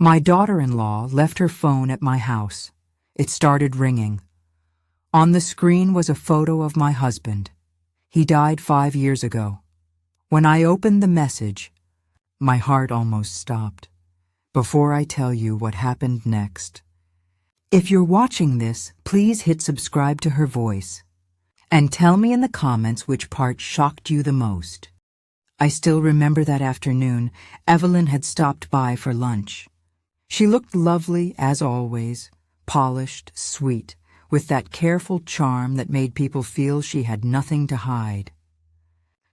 My daughter-in-law left her phone at my house. It started ringing. On the screen was a photo of my husband. He died 5 years ago. When I opened the message, my heart almost stopped. Before I tell you what happened next, if you're watching this, please hit subscribe to her voice and tell me in the comments which part shocked you the most. I still remember that afternoon. Evelyn had stopped by for lunch. She looked lovely as always, polished, sweet, with that careful charm that made people feel she had nothing to hide.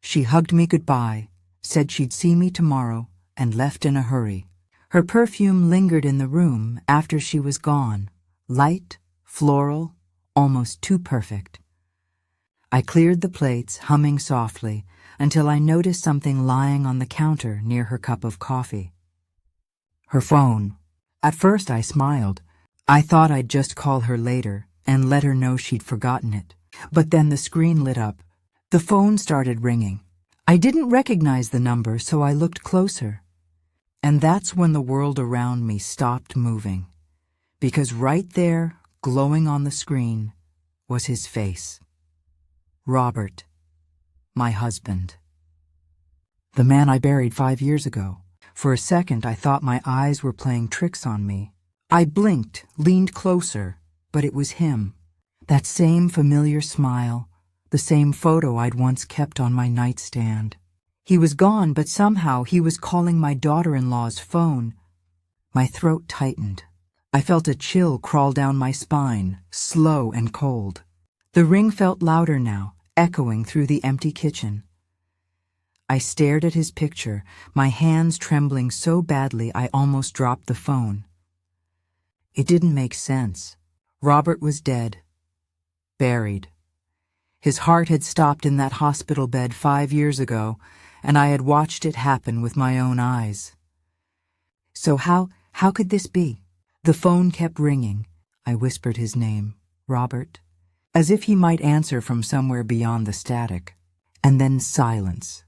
She hugged me goodbye, said she'd see me tomorrow, and left in a hurry. Her perfume lingered in the room after she was gone, light, floral, almost too perfect. I cleared the plates, humming softly, until I noticed something lying on the counter near her cup of coffee. Her phone. At first I smiled. I thought I'd just call her later and let her know she'd forgotten it. But then the screen lit up. The phone started ringing. I didn't recognize the number, so I looked closer. And that's when the world around me stopped moving. Because right there, glowing on the screen, was his face. Robert, my husband. The man I buried 5 years ago. For a second, I thought my eyes were playing tricks on me. I blinked, leaned closer, but it was him. That same familiar smile, the same photo I'd once kept on my nightstand. He was gone, but somehow he was calling my daughter-in-law's phone. My throat tightened. I felt a chill crawl down my spine, slow and cold. The ring felt louder now, echoing through the empty kitchen. I stared at his picture, my hands trembling so badly I almost dropped the phone. It didn't make sense. Robert was dead. Buried. His heart had stopped in that hospital bed 5 years ago, and I had watched it happen with my own eyes. So how could this be? The phone kept ringing. I whispered his name, Robert, as if he might answer from somewhere beyond the static. And then silence.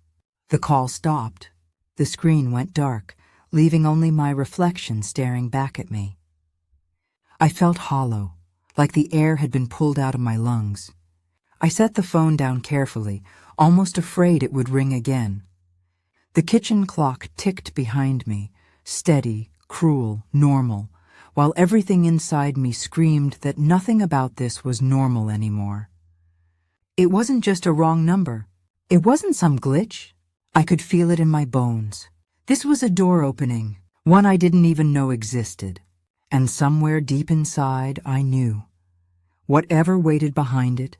The call stopped. The screen went dark, leaving only my reflection staring back at me. I felt hollow, like the air had been pulled out of my lungs. I set the phone down carefully, almost afraid it would ring again. The kitchen clock ticked behind me, steady, cruel, normal, while everything inside me screamed that nothing about this was normal anymore. It wasn't just a wrong number. It wasn't some glitch. I could feel it in my bones. This was a door opening, one I didn't even know existed. And somewhere deep inside, I knew. Whatever waited behind it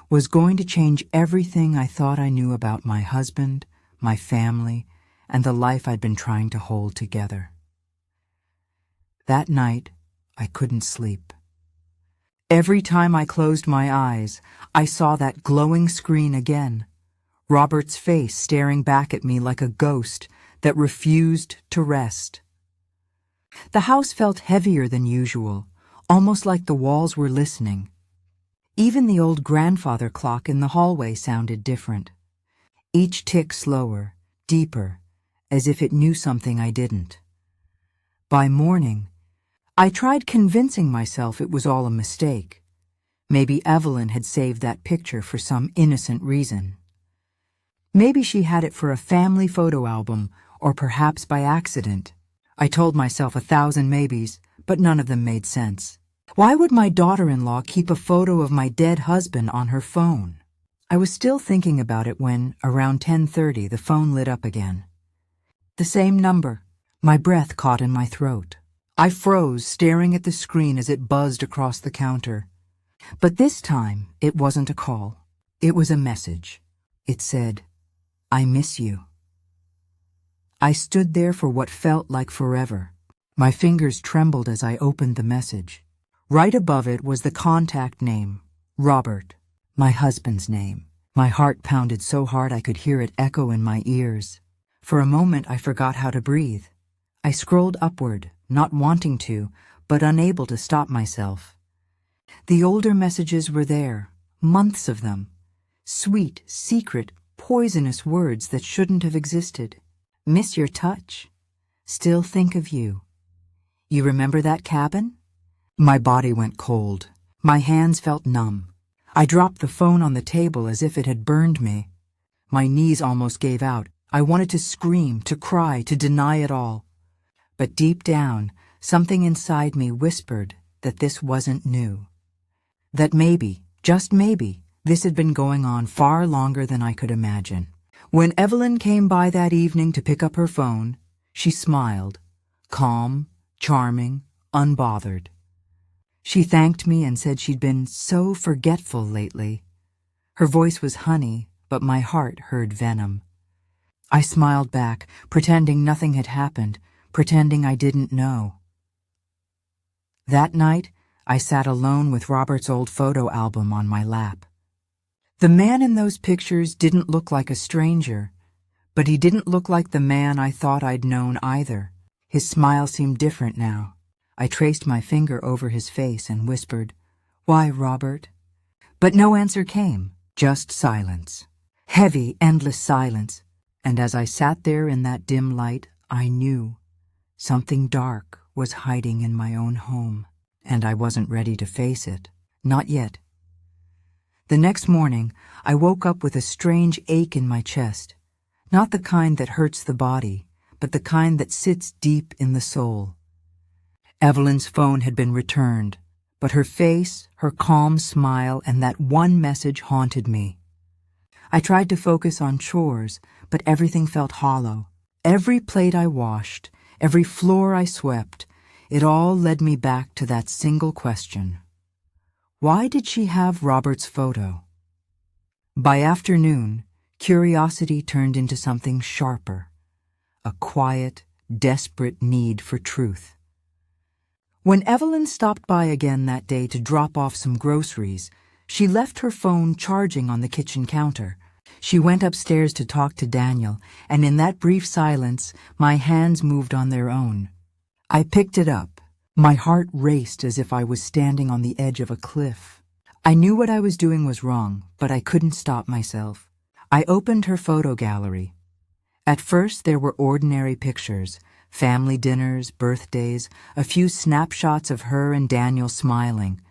was going to change everything I thought I knew about my husband, my family, and the life I'd been trying to hold together. That night, I couldn't sleep. Every time I closed my eyes, I saw that glowing screen again. Robert's face staring back at me like a ghost that refused to rest. The house felt heavier than usual, almost like the walls were listening. Even the old grandfather clock in the hallway sounded different. Each tick slower, deeper, as if it knew something I didn't. By morning, I tried convincing myself it was all a mistake. Maybe Evelyn had saved that picture for some innocent reason. Maybe she had it for a family photo album, or perhaps by accident. I told myself 1,000 maybes, but none of them made sense. Why would my daughter-in-law keep a photo of my dead husband on her phone? I was still thinking about it when, around 10:30, the phone lit up again. The same number. My breath caught in my throat. I froze, staring at the screen as it buzzed across the counter. But this time, it wasn't a call. It was a message. It said, "I miss you." I stood there for what felt like forever. My fingers trembled as I opened the message. Right above it was the contact name, Robert, my husband's name. My heart pounded so hard I could hear it echo in my ears. For a moment I forgot how to breathe. I scrolled upward, not wanting to, but unable to stop myself. The older messages were there, months of them. Sweet, secret, poisonous words that shouldn't have existed. Miss your touch. Still think of you. You remember that cabin? My body went cold. My hands felt numb. I dropped the phone on the table as if it had burned me. My knees almost gave out. I wanted to scream, to cry, to deny it all. But deep down, something inside me whispered that this wasn't new. That maybe, just maybe, this had been going on far longer than I could imagine. When Evelyn came by that evening to pick up her phone, she smiled, calm, charming, unbothered. She thanked me and said she'd been so forgetful lately. Her voice was honey, but my heart heard venom. I smiled back, pretending nothing had happened, pretending I didn't know. That night, I sat alone with Robert's old photo album on my lap. The man in those pictures didn't look like a stranger, but he didn't look like the man I thought I'd known either. His smile seemed different now. I traced my finger over his face and whispered, "Why, Robert?" But no answer came, just silence. Heavy, endless silence. And as I sat there in that dim light, I knew something dark was hiding in my own home, and I wasn't ready to face it. Not yet. The next morning, I woke up with a strange ache in my chest. Not the kind that hurts the body, but the kind that sits deep in the soul. Evelyn's phone had been returned, but her face, her calm smile, and that one message haunted me. I tried to focus on chores, but everything felt hollow. Every plate I washed, every floor I swept, it all led me back to that single question. Why did she have Robert's photo? By afternoon, curiosity turned into something sharper, a quiet, desperate need for truth. When Evelyn stopped by again that day to drop off some groceries, she left her phone charging on the kitchen counter. She went upstairs to talk to Daniel, and in that brief silence, my hands moved on their own. I picked it up. My heart raced as if I was standing on the edge of a cliff. I knew what I was doing was wrong, but I couldn't stop myself. I opened her photo gallery. At first, there were ordinary pictures, family dinners, birthdays, a few snapshots of her and Daniel smiling.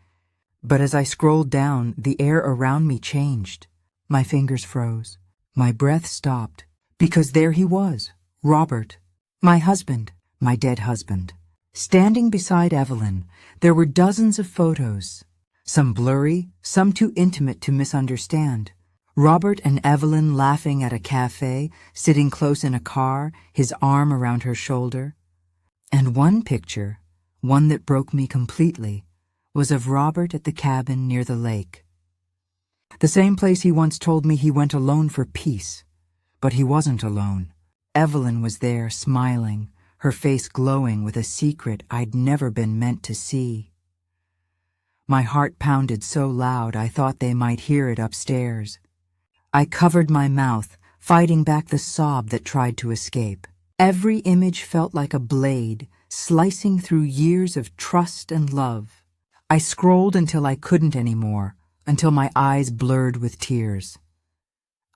But as I scrolled down, the air around me changed. My fingers froze. My breath stopped, because there he was, Robert, my husband, my dead husband. Standing beside Evelyn, there were dozens of photos, some blurry, some too intimate to misunderstand. Robert and Evelyn laughing at a cafe, sitting close in a car, his arm around her shoulder. And one picture, one that broke me completely, was of Robert at the cabin near the lake. The same place he once told me he went alone for peace. But he wasn't alone. Evelyn was there, smiling, her face glowing with a secret I'd never been meant to see. My heart pounded so loud I thought they might hear it upstairs. I covered my mouth, fighting back the sob that tried to escape. Every image felt like a blade, slicing through years of trust and love. I scrolled until I couldn't anymore, until my eyes blurred with tears.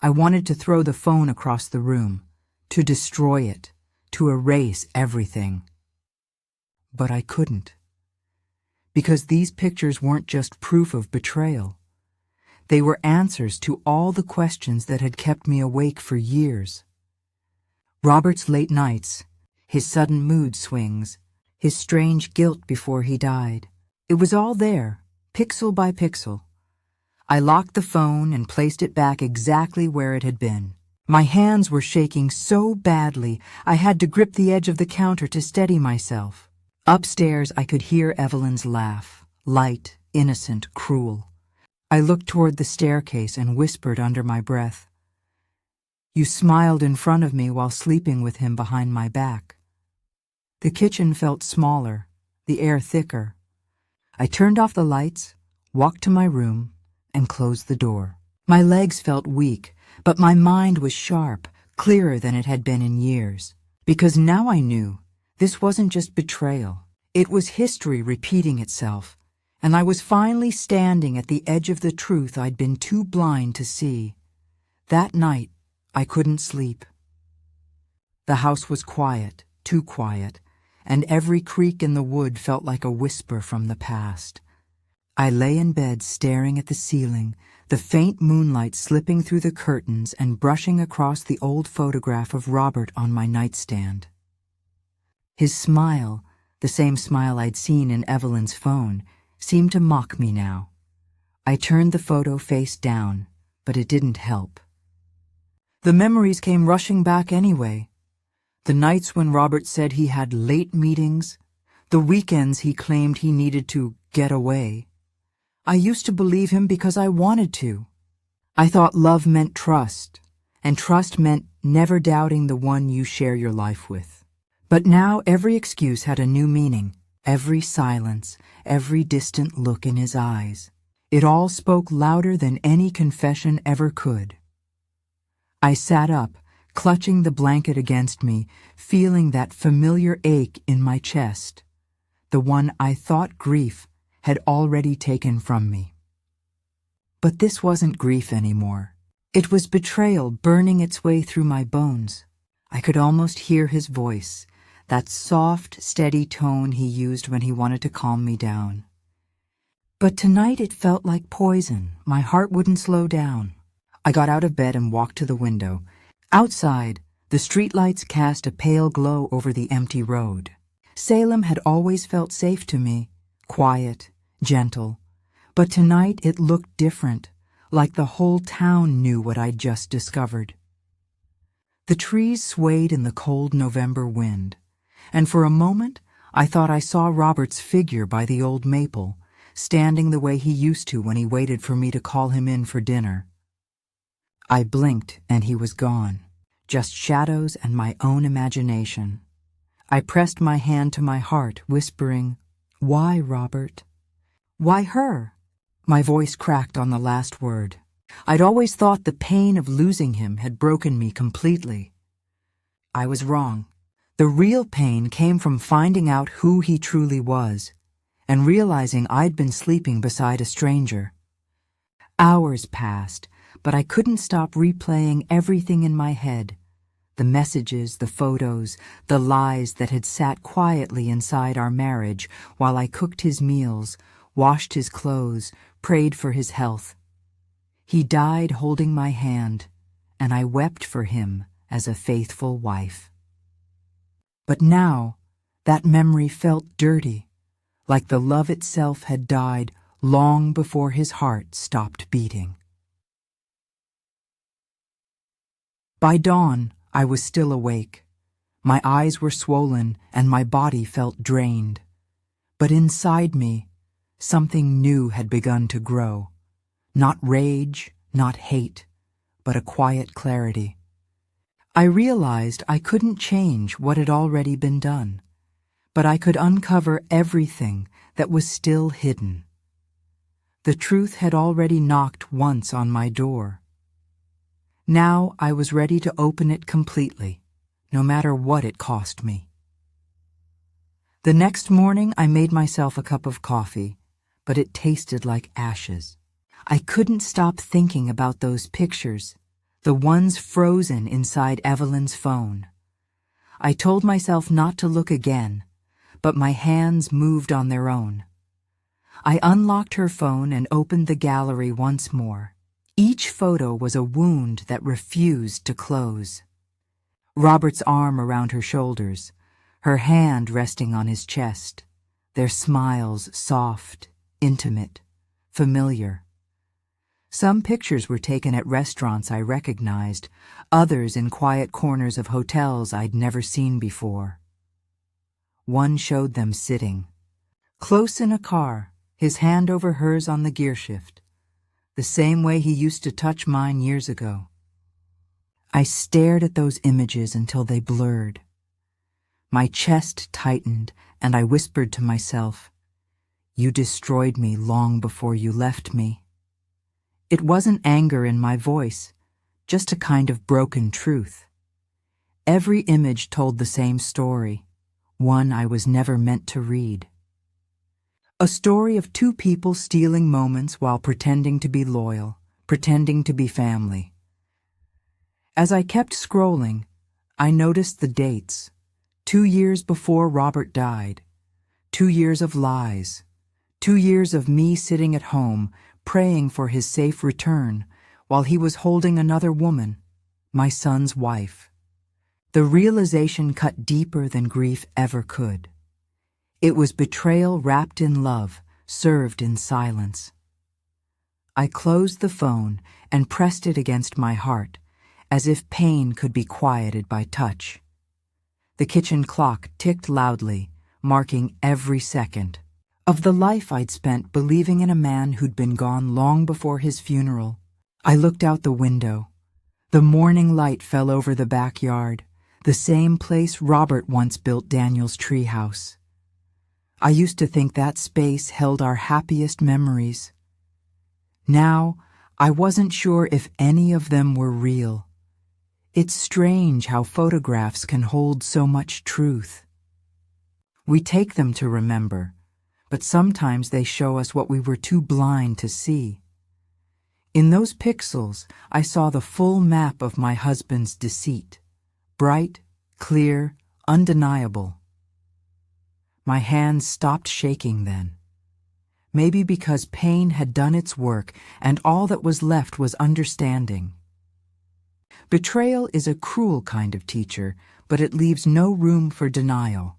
I wanted to throw the phone across the room, to destroy it, to erase everything. But I couldn't. Because these pictures weren't just proof of betrayal. They were answers to all the questions that had kept me awake for years. Robert's late nights, his sudden mood swings, his strange guilt before he died. It was all there, pixel by pixel. I locked the phone and placed it back exactly where it had been. My hands were shaking so badly I had to grip the edge of the counter to steady myself. Upstairs I could hear Evelyn's laugh, light, innocent, cruel. I looked toward the staircase and whispered under my breath, "You smiled in front of me while sleeping with him behind my back." The kitchen felt smaller, the air thicker. I turned off the lights, walked to my room, and closed the door. My legs felt weak, but my mind was sharp, clearer than it had been in years. Because now I knew this wasn't just betrayal. It was history repeating itself, and I was finally standing at the edge of the truth I'd been too blind to see. That night, I couldn't sleep. The house was quiet, too quiet, and every creak in the wood felt like a whisper from the past. I lay in bed staring at the ceiling, the faint moonlight slipping through the curtains and brushing across the old photograph of Robert on my nightstand. His smile, the same smile I'd seen in Evelyn's phone, seemed to mock me now. I turned the photo face down, but it didn't help. The memories came rushing back anyway. The nights when Robert said he had late meetings, the weekends he claimed he needed to get away. I used to believe him because I wanted to. I thought love meant trust, and trust meant never doubting the one you share your life with. But now every excuse had a new meaning, every silence, every distant look in his eyes. It all spoke louder than any confession ever could. I sat up, clutching the blanket against me, feeling that familiar ache in my chest, the one I thought grief had already taken from me. But this wasn't grief anymore. It was betrayal burning its way through my bones. I could almost hear his voice, that soft, steady tone he used when he wanted to calm me down. But tonight it felt like poison. My heart wouldn't slow down. I got out of bed and walked to the window. Outside, the streetlights cast a pale glow over the empty road. Salem had always felt safe to me, quiet, gentle. But tonight it looked different, like the whole town knew what I'd just discovered. The trees swayed in the cold November wind, and for a moment I thought I saw Robert's figure by the old maple, standing the way he used to when he waited for me to call him in for dinner. I blinked and he was gone, just shadows and my own imagination. I pressed my hand to my heart, whispering, "Why, Robert? Why her?" My voice cracked on the last word. I'd always thought the pain of losing him had broken me completely. I was wrong. The real pain came from finding out who he truly was, and realizing I'd been sleeping beside a stranger. Hours passed, but I couldn't stop replaying everything in my head. The messages, the photos, the lies that had sat quietly inside our marriage while I cooked his meals, washed his clothes, prayed for his health. He died holding my hand, and I wept for him as a faithful wife. But now, that memory felt dirty, like the love itself had died long before his heart stopped beating. By dawn, I was still awake. My eyes were swollen and my body felt drained. But inside me, something new had begun to grow. Not rage, not hate, but a quiet clarity. I realized I couldn't change what had already been done, but I could uncover everything that was still hidden. The truth had already knocked once on my door. Now I was ready to open it completely, no matter what it cost me. The next morning I made myself a cup of coffee, but it tasted like ashes. I couldn't stop thinking about those pictures, the ones frozen inside Evelyn's phone. I told myself not to look again, but my hands moved on their own. I unlocked her phone and opened the gallery once more. Each photo was a wound that refused to close. Robert's arm around her shoulders, her hand resting on his chest, their smiles soft, intimate, familiar. Some pictures were taken at restaurants I recognized, others in quiet corners of hotels I'd never seen before. One showed them sitting, close in a car, his hand over hers on the gearshift, the same way he used to touch mine years ago. I stared at those images until they blurred. My chest tightened, and I whispered to myself, "You destroyed me long before you left me." It wasn't anger in my voice, just a kind of broken truth. Every image told the same story, one I was never meant to read. A story of two people stealing moments while pretending to be loyal, pretending to be family. As I kept scrolling, I noticed the dates. 2 years before Robert died. 2 years of lies. 2 years of me sitting at home, praying for his safe return, while he was holding another woman, my son's wife. The realization cut deeper than grief ever could. It was betrayal wrapped in love, served in silence. I closed the phone and pressed it against my heart, as if pain could be quieted by touch. The kitchen clock ticked loudly, marking every second of the life I'd spent believing in a man who'd been gone long before his funeral. I looked out the window. The morning light fell over the backyard, the same place Robert once built Daniel's treehouse. I used to think that space held our happiest memories. Now, I wasn't sure if any of them were real. It's strange how photographs can hold so much truth. We take them to remember, but sometimes they show us what we were too blind to see. In those pixels, I saw the full map of my husband's deceit. Bright, clear, undeniable. My hands stopped shaking then. Maybe because pain had done its work and all that was left was understanding. Betrayal is a cruel kind of teacher, but it leaves no room for denial.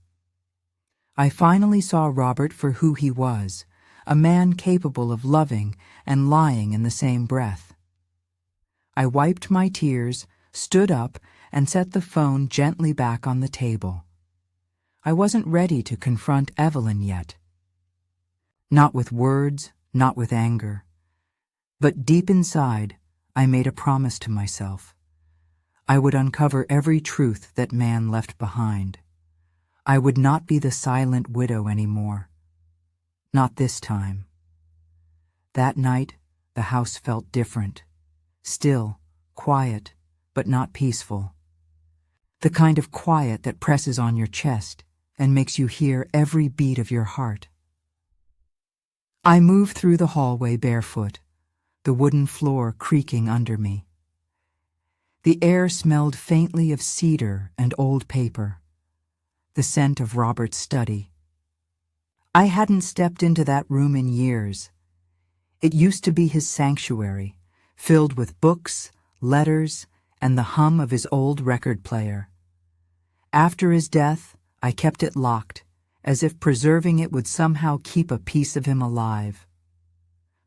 I finally saw Robert for who he was, a man capable of loving and lying in the same breath. I wiped my tears, stood up, and set the phone gently back on the table. I wasn't ready to confront Evelyn yet. Not with words, not with anger. But deep inside, I made a promise to myself. I would uncover every truth that man left behind. I would not be the silent widow anymore. Not this time. That night, the house felt different. Still, quiet, but not peaceful. The kind of quiet that presses on your chest and makes you hear every beat of your heart. I moved through the hallway barefoot, the wooden floor creaking under me. The air smelled faintly of cedar and old paper, the scent of Robert's study. I hadn't stepped into that room in years. It used to be his sanctuary, filled with books, letters, and the hum of his old record player. After his death, I kept it locked, as if preserving it would somehow keep a piece of him alive.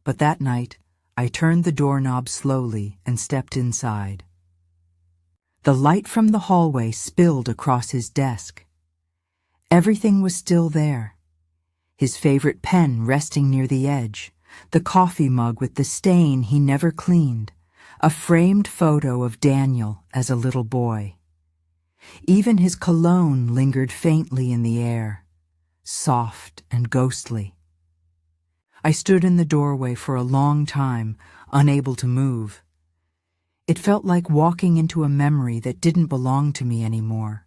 But that night, I turned the doorknob slowly and stepped inside. The light from the hallway spilled across his desk. Everything was still there. His favorite pen resting near the edge, the coffee mug with the stain he never cleaned, a framed photo of Daniel as a little boy. Even his cologne lingered faintly in the air, soft and ghostly. I stood in the doorway for a long time, unable to move. It felt like walking into a memory that didn't belong to me anymore.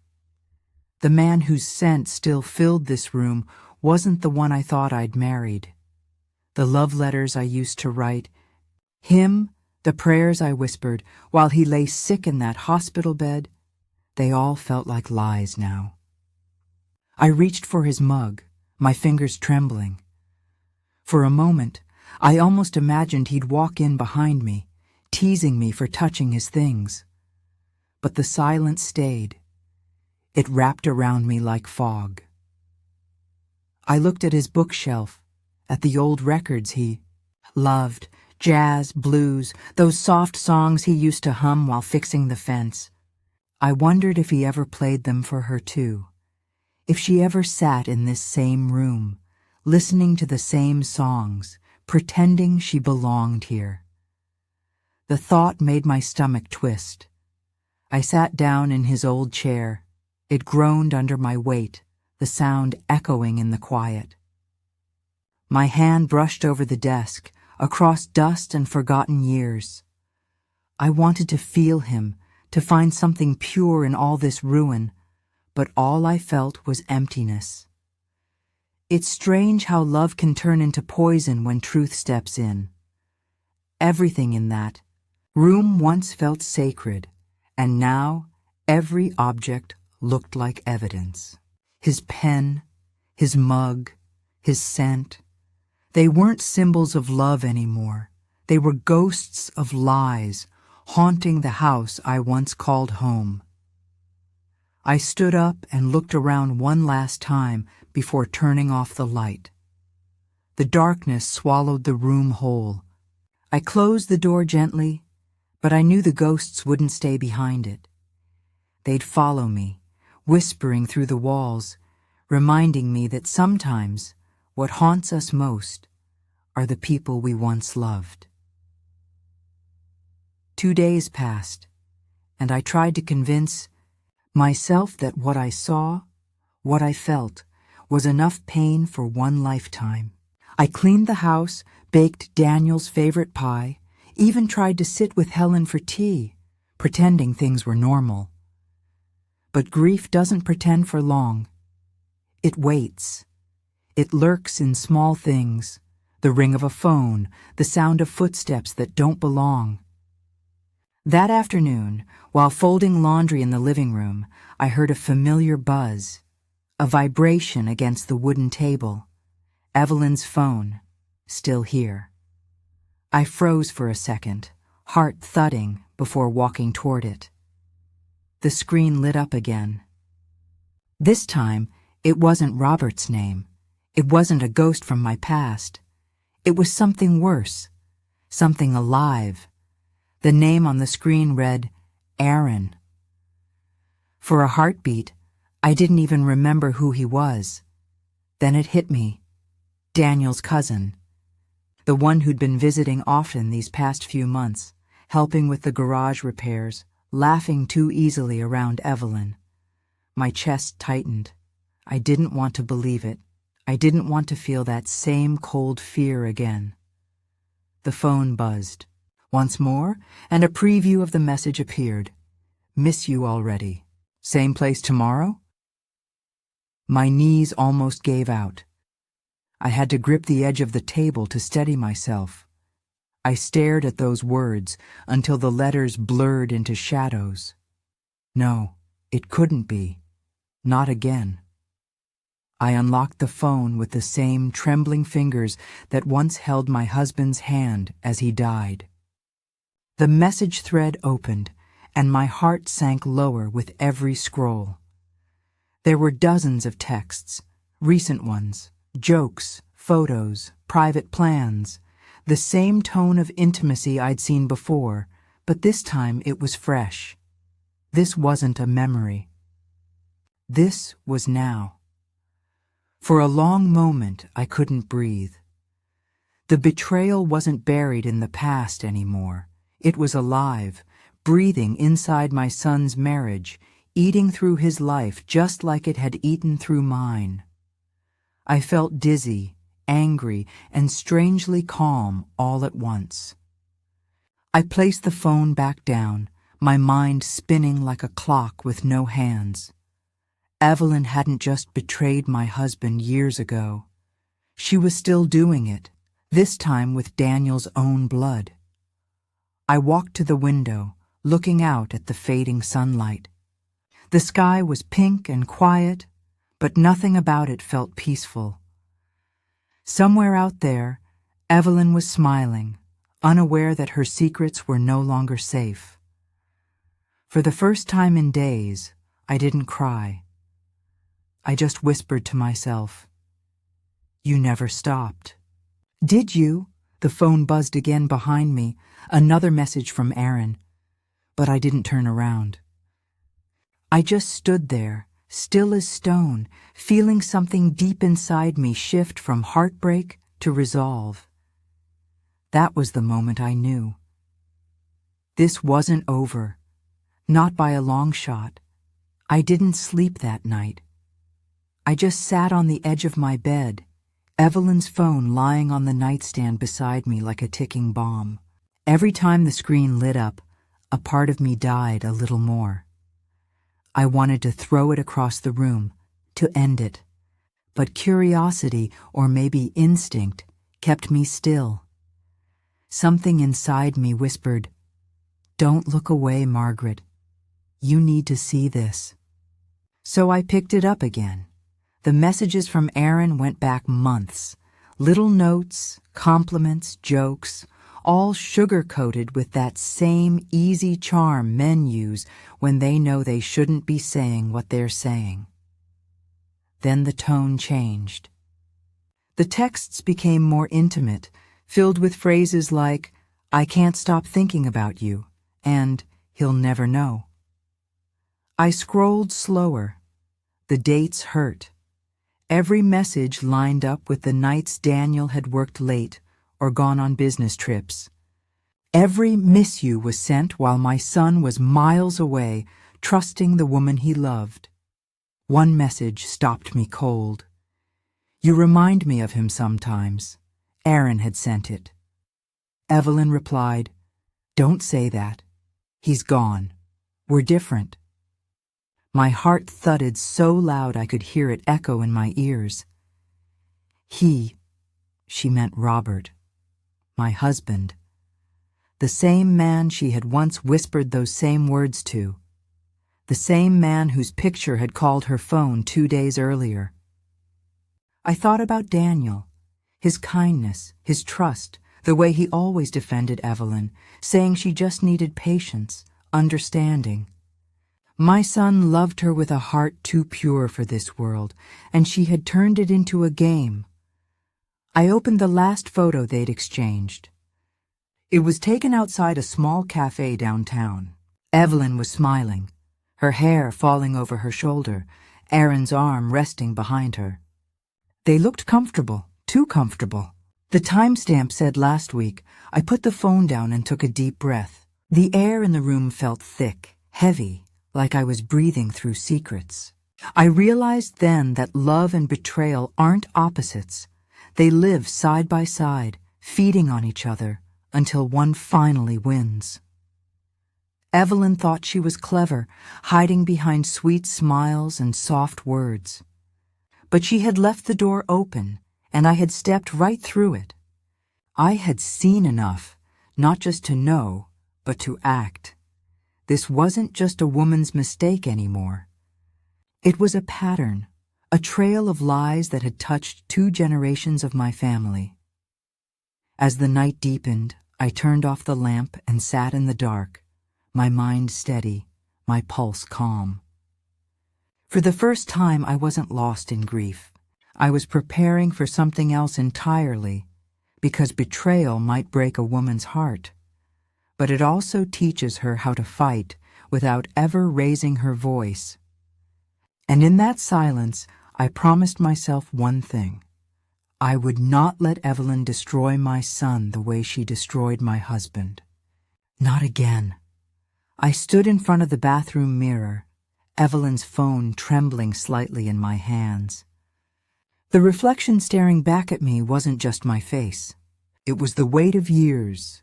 The man whose scent still filled this room wasn't the one I thought I'd married. The love letters I used to write, him, the prayers I whispered while he lay sick in that hospital bed, they all felt like lies now. I reached for his mug, my fingers trembling. For a moment, I almost imagined he'd walk in behind me, teasing me for touching his things. But the silence stayed. It wrapped around me like fog. I looked at his bookshelf, at the old records he loved, jazz, blues, those soft songs he used to hum while fixing the fence. I wondered if he ever played them for her too, if she ever sat in this same room, listening to the same songs, pretending she belonged here. The thought made my stomach twist. I sat down in his old chair. It groaned under my weight, the sound echoing in the quiet. My hand brushed over the desk, across dust and forgotten years. I wanted to feel him, to find something pure in all this ruin, but all I felt was emptiness. It's strange how love can turn into poison when truth steps in. Everything in that room once felt sacred, and now every object looked like evidence. His pen, his mug, his scent. They weren't symbols of love anymore. They were ghosts of lies, haunting the house I once called home. I stood up and looked around one last time before turning off the light. The darkness swallowed the room whole. I closed the door gently, but I knew the ghosts wouldn't stay behind it. They'd follow me, whispering through the walls, reminding me that sometimes what haunts us most are the people we once loved. 2 days passed, and I tried to convince myself that what I saw, what I felt, was enough pain for one lifetime. I cleaned the house, baked Daniel's favorite pie, even tried to sit with Helen for tea, pretending things were normal. But grief doesn't pretend for long. It waits. It lurks in small things, the ring of a phone, the sound of footsteps that don't belong. That afternoon, while folding laundry in the living room, I heard a familiar buzz, a vibration against the wooden table. Evelyn's phone, still here. I froze for a second, heart thudding before walking toward it. The screen lit up again. This time, it wasn't Robert's name. It wasn't a ghost from my past. It was something worse, something alive. The name on the screen read, Aaron. For a heartbeat, I didn't even remember who he was. Then it hit me. Daniel's cousin. The one who'd been visiting often these past few months, helping with the garage repairs, laughing too easily around Evelyn. My chest tightened. I didn't want to believe it. I didn't want to feel that same cold fear again. The phone buzzed. Once more, and a preview of the message appeared. Miss you already. Same place tomorrow? My knees almost gave out. I had to grip the edge of the table to steady myself. I stared at those words until the letters blurred into shadows. No, it couldn't be. Not again. I unlocked the phone with the same trembling fingers that once held my husband's hand as he died. The message thread opened, and my heart sank lower with every scroll. There were dozens of texts, recent ones, jokes, photos, private plans, the same tone of intimacy I'd seen before, but this time it was fresh. This wasn't a memory. This was now. For a long moment, I couldn't breathe. The betrayal wasn't buried in the past anymore. It was alive, breathing inside my son's marriage, eating through his life just like it had eaten through mine. I felt dizzy, angry, and strangely calm all at once. I placed the phone back down, my mind spinning like a clock with no hands. Evelyn hadn't just betrayed my husband years ago. She was still doing it, this time with Daniel's own blood. I walked to the window, looking out at the fading sunlight. The sky was pink and quiet, but nothing about it felt peaceful. Somewhere out there, Evelyn was smiling, unaware that her secrets were no longer safe. For the first time in days, I didn't cry. I just whispered to myself, "You never stopped." "Did you?" The phone buzzed again behind me, another message from Aaron, but I didn't turn around. I just stood there, still as stone, feeling something deep inside me shift from heartbreak to resolve. That was the moment I knew. This wasn't over, not by a long shot. I didn't sleep that night. I just sat on the edge of my bed, Evelyn's phone lying on the nightstand beside me like a ticking bomb. Every time the screen lit up, a part of me died a little more. I wanted to throw it across the room, to end it. But curiosity, or maybe instinct, kept me still. Something inside me whispered, "Don't look away, Margaret. You need to see this." So I picked it up again. The messages from Aaron went back months. Little notes, compliments, jokes, all sugar-coated with that same easy charm men use when they know they shouldn't be saying what they're saying. Then the tone changed. The texts became more intimate, filled with phrases like, "I can't stop thinking about you," and "He'll never know." I scrolled slower. The dates hurt. Every message lined up with the nights Daniel had worked late or gone on business trips. Every "miss you" was sent while my son was miles away, trusting the woman he loved. One message stopped me cold. "You remind me of him sometimes." Aaron had sent it. Evelyn replied, "Don't say that. He's gone. We're different." My heart thudded so loud I could hear it echo in my ears. He, she meant Robert, my husband. The same man she had once whispered those same words to. The same man whose picture had called her phone 2 days earlier. I thought about Daniel, his kindness, his trust, the way he always defended Evelyn, saying she just needed patience, understanding. My son loved her with a heart too pure for this world, and she had turned it into a game. I opened the last photo they'd exchanged. It was taken outside a small cafe downtown. Evelyn was smiling, her hair falling over her shoulder, Aaron's arm resting behind her. They looked comfortable, too comfortable. The timestamp said last week. I put the phone down and took a deep breath. The air in the room felt thick, heavy, like I was breathing through secrets. I realized then that love and betrayal aren't opposites. They live side by side, feeding on each other, until one finally wins. Evelyn thought she was clever, hiding behind sweet smiles and soft words. But she had left the door open, and I had stepped right through it. I had seen enough, not just to know, but to act. This wasn't just a woman's mistake anymore. It was a pattern, a trail of lies that had touched 2 generations of my family. As the night deepened, I turned off the lamp and sat in the dark, my mind steady, my pulse calm. For the first time, I wasn't lost in grief. I was preparing for something else entirely, because betrayal might break a woman's heart. But it also teaches her how to fight without ever raising her voice. And in that silence, I promised myself one thing. I would not let Evelyn destroy my son the way she destroyed my husband. Not again. I stood in front of the bathroom mirror, Evelyn's phone trembling slightly in my hands. The reflection staring back at me wasn't just my face. It was the weight of years.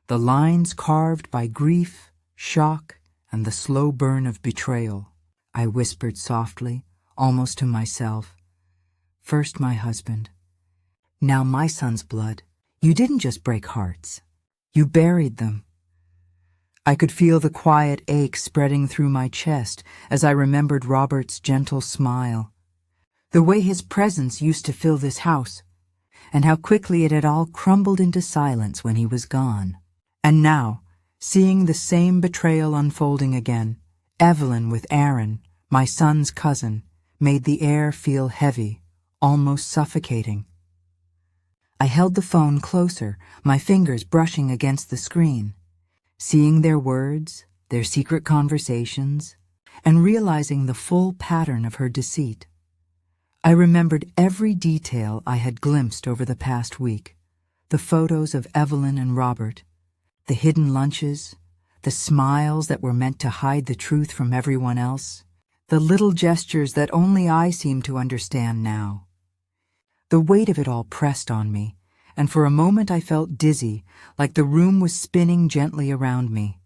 The lines carved by grief, shock, and the slow burn of betrayal. I whispered softly, almost to myself. First my husband. Now my son's blood. You didn't just break hearts. You buried them. I could feel the quiet ache spreading through my chest as I remembered Robert's gentle smile. The way his presence used to fill this house, and how quickly it had all crumbled into silence when he was gone. And now, seeing the same betrayal unfolding again, Evelyn with Aaron, my son's cousin, made the air feel heavy, almost suffocating. I held the phone closer, my fingers brushing against the screen, seeing their words, their secret conversations, and realizing the full pattern of her deceit. I remembered every detail I had glimpsed over the past week, the photos of Evelyn and Robert, the hidden lunches, the smiles that were meant to hide the truth from everyone else, the little gestures that only I seemed to understand now. The weight of it all pressed on me, and for a moment I felt dizzy, like the room was spinning gently around me.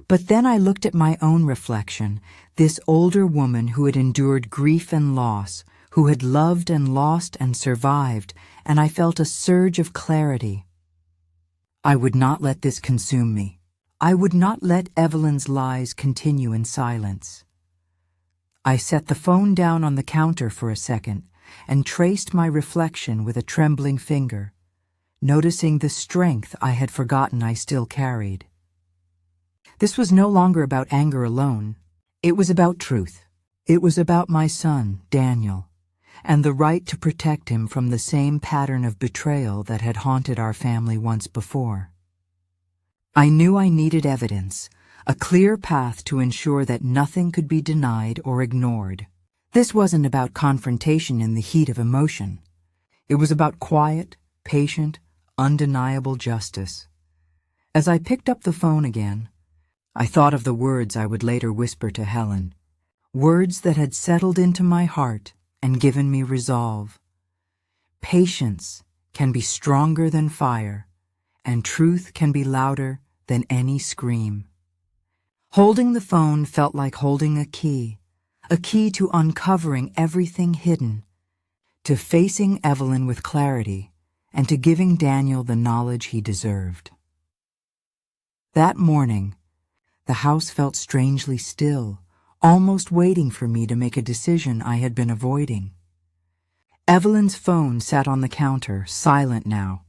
But then I looked at my own reflection, this older woman who had endured grief and loss, who had loved and lost and survived, and I felt a surge of clarity. I would not let this consume me. I would not let Evelyn's lies continue in silence. I set the phone down on the counter for a second and traced my reflection with a trembling finger, noticing the strength I had forgotten I still carried. This was no longer about anger alone. It was about truth. It was about my son, Daniel, and the right to protect him from the same pattern of betrayal that had haunted our family once before. I knew I needed evidence, a clear path to ensure that nothing could be denied or ignored. This wasn't about confrontation in the heat of emotion. It was about quiet, patient, undeniable justice. As I picked up the phone again, I thought of the words I would later whisper to Helen, words that had settled into my heart and given me resolve. Patience can be stronger than fire, and truth can be louder than any scream. Holding the phone felt like holding a key to uncovering everything hidden, to facing Evelyn with clarity, and to giving Daniel the knowledge he deserved. That morning, the house felt strangely still, almost waiting for me to make a decision I had been avoiding. Evelyn's phone sat on the counter, silent now,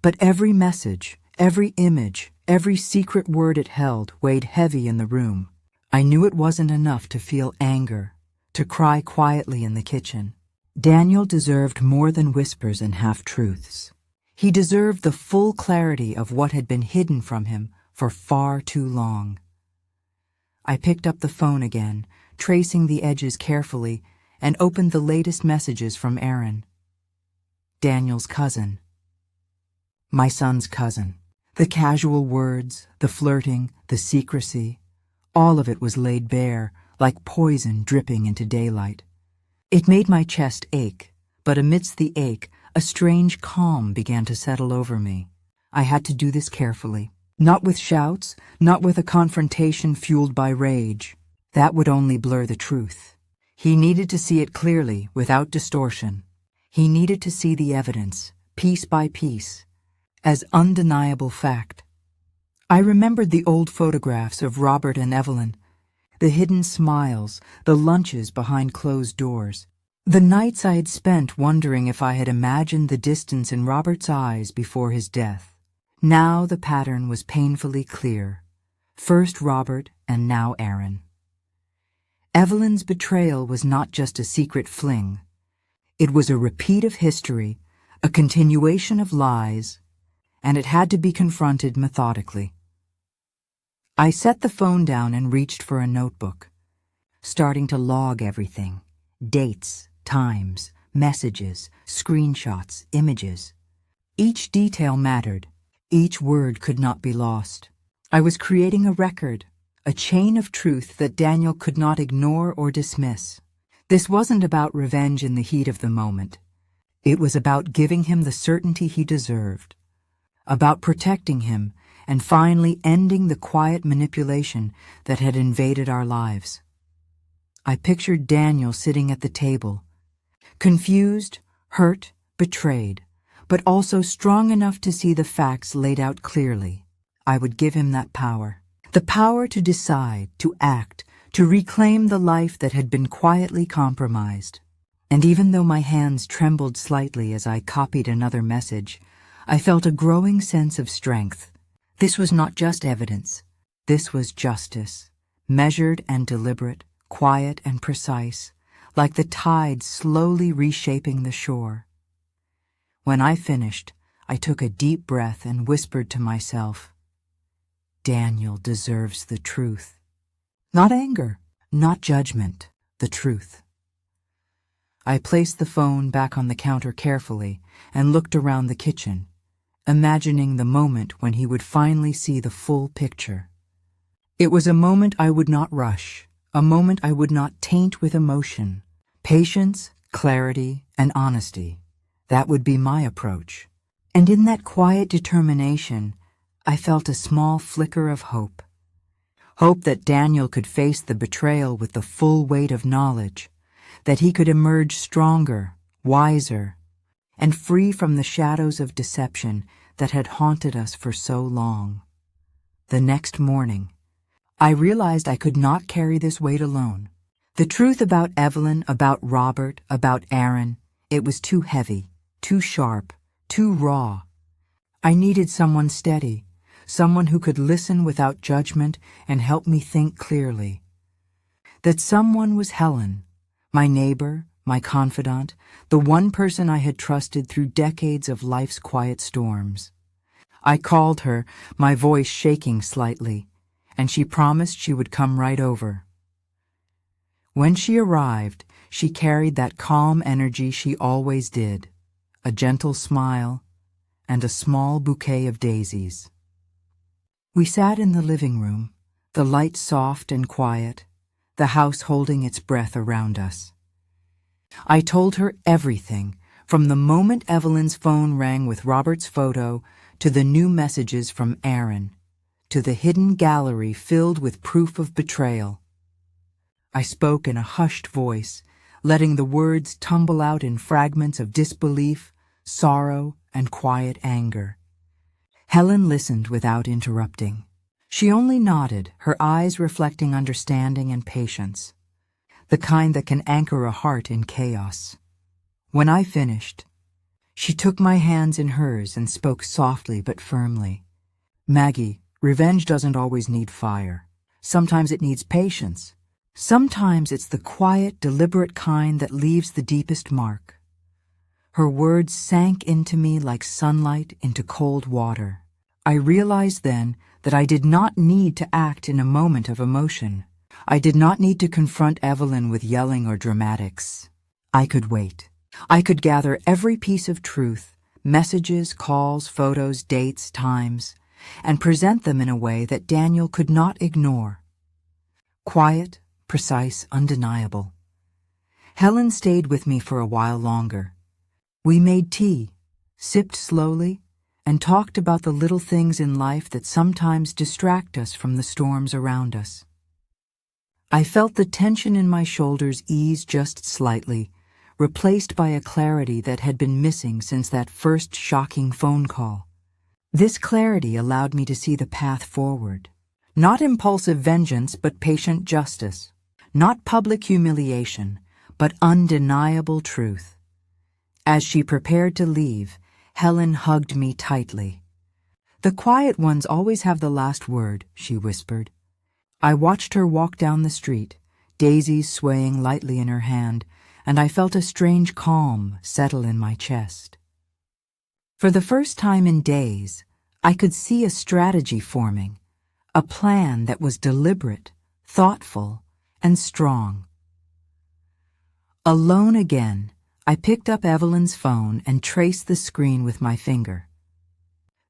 but every message, every image, every secret word it held weighed heavy in the room. I knew it wasn't enough to feel anger, to cry quietly in the kitchen. Daniel deserved more than whispers and half-truths. He deserved the full clarity of what had been hidden from him for far too long. I picked up the phone again, tracing the edges carefully, and opened the latest messages from Aaron. Daniel's cousin. My son's cousin. The casual words, the flirting, the secrecy, all of it was laid bare, like poison dripping into daylight. It made my chest ache, but amidst the ache, a strange calm began to settle over me. I had to do this carefully. Not with shouts, not with a confrontation fueled by rage. That would only blur the truth. He needed to see it clearly, without distortion. He needed to see the evidence, piece by piece, as undeniable fact. I remembered the old photographs of Robert and Evelyn, the hidden smiles, the lunches behind closed doors, the nights I had spent wondering if I had imagined the distance in Robert's eyes before his death. Now the pattern was painfully clear. First Robert and now Aaron. Evelyn's betrayal was not just a secret fling. It was a repeat of history, a continuation of lies, and it had to be confronted methodically. I set the phone down and reached for a notebook, starting to log everything: dates, times, messages, screenshots, images. Each detail mattered. Each word could not be lost. I was creating a record, a chain of truth that Daniel could not ignore or dismiss. This wasn't about revenge in the heat of the moment. It was about giving him the certainty he deserved, about protecting him and finally ending the quiet manipulation that had invaded our lives. I pictured Daniel sitting at the table, confused, hurt, betrayed, but also strong enough to see the facts laid out clearly. I would give him that power. The power to decide, to act, to reclaim the life that had been quietly compromised. And even though my hands trembled slightly as I copied another message, I felt a growing sense of strength. This was not just evidence. This was justice, measured and deliberate, quiet and precise, like the tide slowly reshaping the shore. When I finished, I took a deep breath and whispered to myself, Daniel deserves the truth. Not anger, not judgment, the truth. I placed the phone back on the counter carefully and looked around the kitchen, imagining the moment when he would finally see the full picture. It was a moment I would not rush, a moment I would not taint with emotion. Patience, clarity, and honesty. That would be my approach. And in that quiet determination, I felt a small flicker of hope. Hope that Daniel could face the betrayal with the full weight of knowledge, that he could emerge stronger, wiser, and free from the shadows of deception that had haunted us for so long. The next morning, I realized I could not carry this weight alone. The truth about Evelyn, about Robert, about Aaron, it was too heavy, too sharp, too raw. I needed someone steady, someone who could listen without judgment and help me think clearly. That someone was Helen, my neighbor, my confidant, the one person I had trusted through decades of life's quiet storms. I called her, my voice shaking slightly, and she promised she would come right over. When she arrived, she carried that calm energy she always did, a gentle smile, and a small bouquet of daisies. We sat in the living room, the light soft and quiet, the house holding its breath around us. I told her everything, from the moment Evelyn's phone rang with Robert's photo, to the new messages from Aaron, to the hidden gallery filled with proof of betrayal. I spoke in a hushed voice, letting the words tumble out in fragments of disbelief, sorrow, and quiet anger. Helen listened without interrupting. She only nodded, her eyes reflecting understanding and patience, the kind that can anchor a heart in chaos. When I finished, she took my hands in hers and spoke softly but firmly. "Maggie, revenge doesn't always need fire. Sometimes it needs patience. Sometimes it's the quiet, deliberate kind that leaves the deepest mark." Her words sank into me like sunlight into cold water. I realized then that I did not need to act in a moment of emotion. I did not need to confront Evelyn with yelling or dramatics. I could wait. I could gather every piece of truth, messages, calls, photos, dates, times, and present them in a way that Daniel could not ignore. Quiet, precise, undeniable. Helen stayed with me for a while longer. We made tea, sipped slowly, and talked about the little things in life that sometimes distract us from the storms around us. I felt the tension in my shoulders ease just slightly, replaced by a clarity that had been missing since that first shocking phone call. This clarity allowed me to see the path forward. Not impulsive vengeance, but patient justice. Not public humiliation, but undeniable truth. As she prepared to leave, Helen hugged me tightly. "The quiet ones always have the last word," she whispered. I watched her walk down the street, daisies swaying lightly in her hand, and I felt a strange calm settle in my chest. For the first time in days, I could see a strategy forming, a plan that was deliberate, thoughtful, and strong. Alone again, I picked up Evelyn's phone and traced the screen with my finger.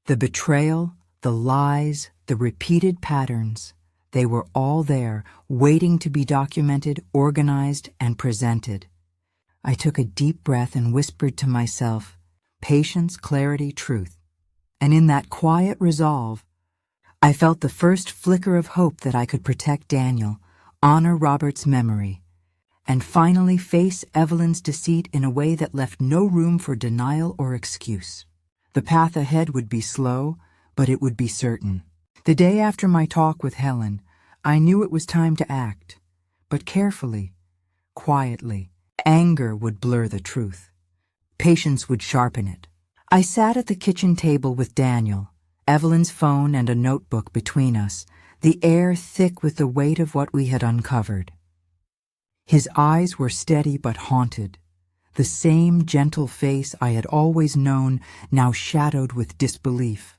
The betrayal, the lies, the repeated patterns, they were all there, waiting to be documented, organized, and presented. I took a deep breath and whispered to myself, patience, clarity, truth. And in that quiet resolve, I felt the first flicker of hope that I could protect Daniel, honor Robert's memory, and finally face Evelyn's deceit in a way that left no room for denial or excuse. The path ahead would be slow, but it would be certain. The day after my talk with Helen, I knew it was time to act, but carefully, quietly. Anger would blur the truth. Patience would sharpen it. I sat at the kitchen table with Daniel, Evelyn's phone and a notebook between us, the air thick with the weight of what we had uncovered. His eyes were steady but haunted, the same gentle face I had always known, now shadowed with disbelief.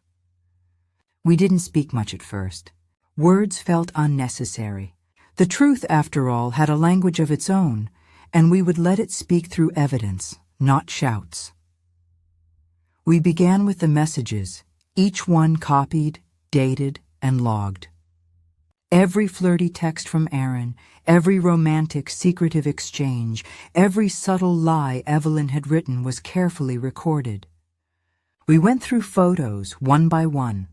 We didn't speak much at first. Words felt unnecessary. The truth, after all, had a language of its own, and we would let it speak through evidence, not shouts. We began with the messages, each one copied, dated, and logged. Every flirty text from Aaron, every romantic, secretive exchange, every subtle lie Evelyn had written was carefully recorded. We went through photos, one by one,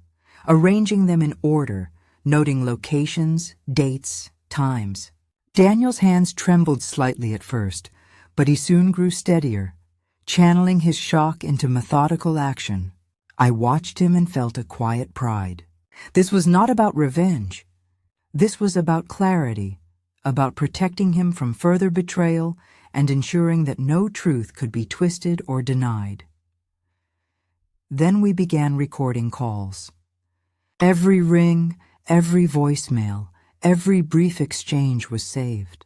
arranging them in order, noting locations, dates, times. Daniel's hands trembled slightly at first, but he soon grew steadier, channeling his shock into methodical action. I watched him and felt a quiet pride. This was not about revenge. This was about clarity, about protecting him from further betrayal and ensuring that no truth could be twisted or denied. Then we began recording calls. Every ring, every voicemail, every brief exchange was saved.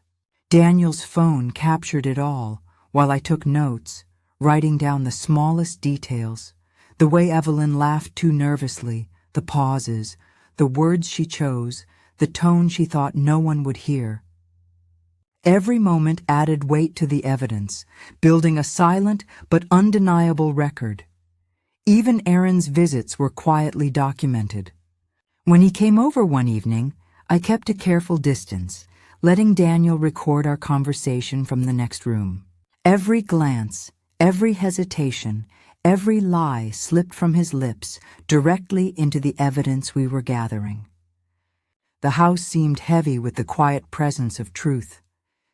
Daniel's phone captured it all, while I took notes, writing down the smallest details, the way Evelyn laughed too nervously, the pauses, the words she chose, the tone she thought no one would hear. Every moment added weight to the evidence, building a silent but undeniable record. Even Aaron's visits were quietly documented. When he came over one evening, I kept a careful distance, letting Daniel record our conversation from the next room. Every glance, every hesitation, every lie slipped from his lips directly into the evidence we were gathering. The house seemed heavy with the quiet presence of truth,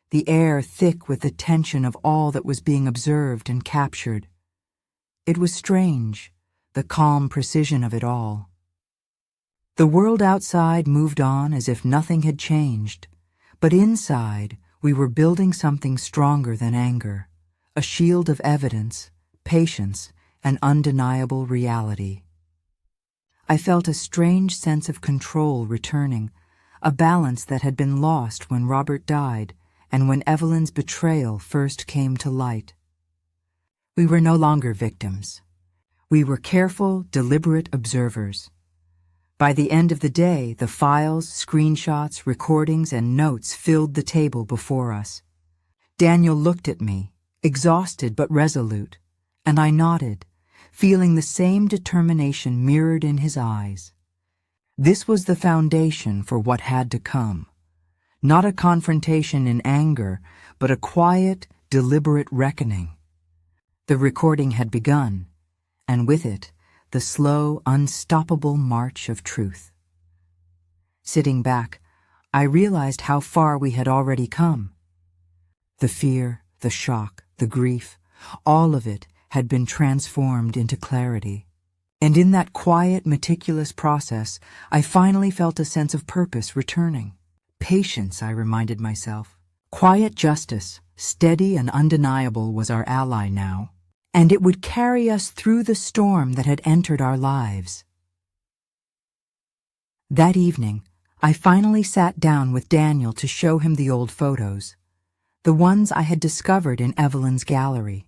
the air thick with the tension of all that was being observed and captured. It was strange, the calm precision of it all. The world outside moved on as if nothing had changed, but inside we were building something stronger than anger, a shield of evidence, patience, and undeniable reality. I felt a strange sense of control returning, a balance that had been lost when Robert died and when Evelyn's betrayal first came to light. We were no longer victims. We were careful, deliberate observers. By the end of the day, the files, screenshots, recordings, and notes filled the table before us. Daniel looked at me, exhausted but resolute, and I nodded, feeling the same determination mirrored in his eyes. This was the foundation for what had to come. Not a confrontation in anger, but a quiet, deliberate reckoning. The recording had begun, and with it, the slow, unstoppable march of truth. Sitting back, I realized how far we had already come. The fear, the shock, the grief, all of it had been transformed into clarity. And in that quiet, meticulous process, I finally felt a sense of purpose returning. Patience, I reminded myself. Quiet justice, steady and undeniable, was our ally now, and it would carry us through the storm that had entered our lives. That evening, I finally sat down with Daniel to show him the old photos, the ones I had discovered in Evelyn's gallery.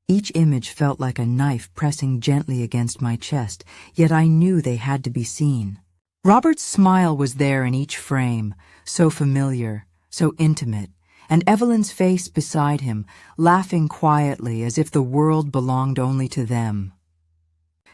Each image felt like a knife pressing gently against my chest, yet I knew they had to be seen. Robert's smile was there in each frame, so familiar, so intimate, and Evelyn's face beside him, laughing quietly as if the world belonged only to them.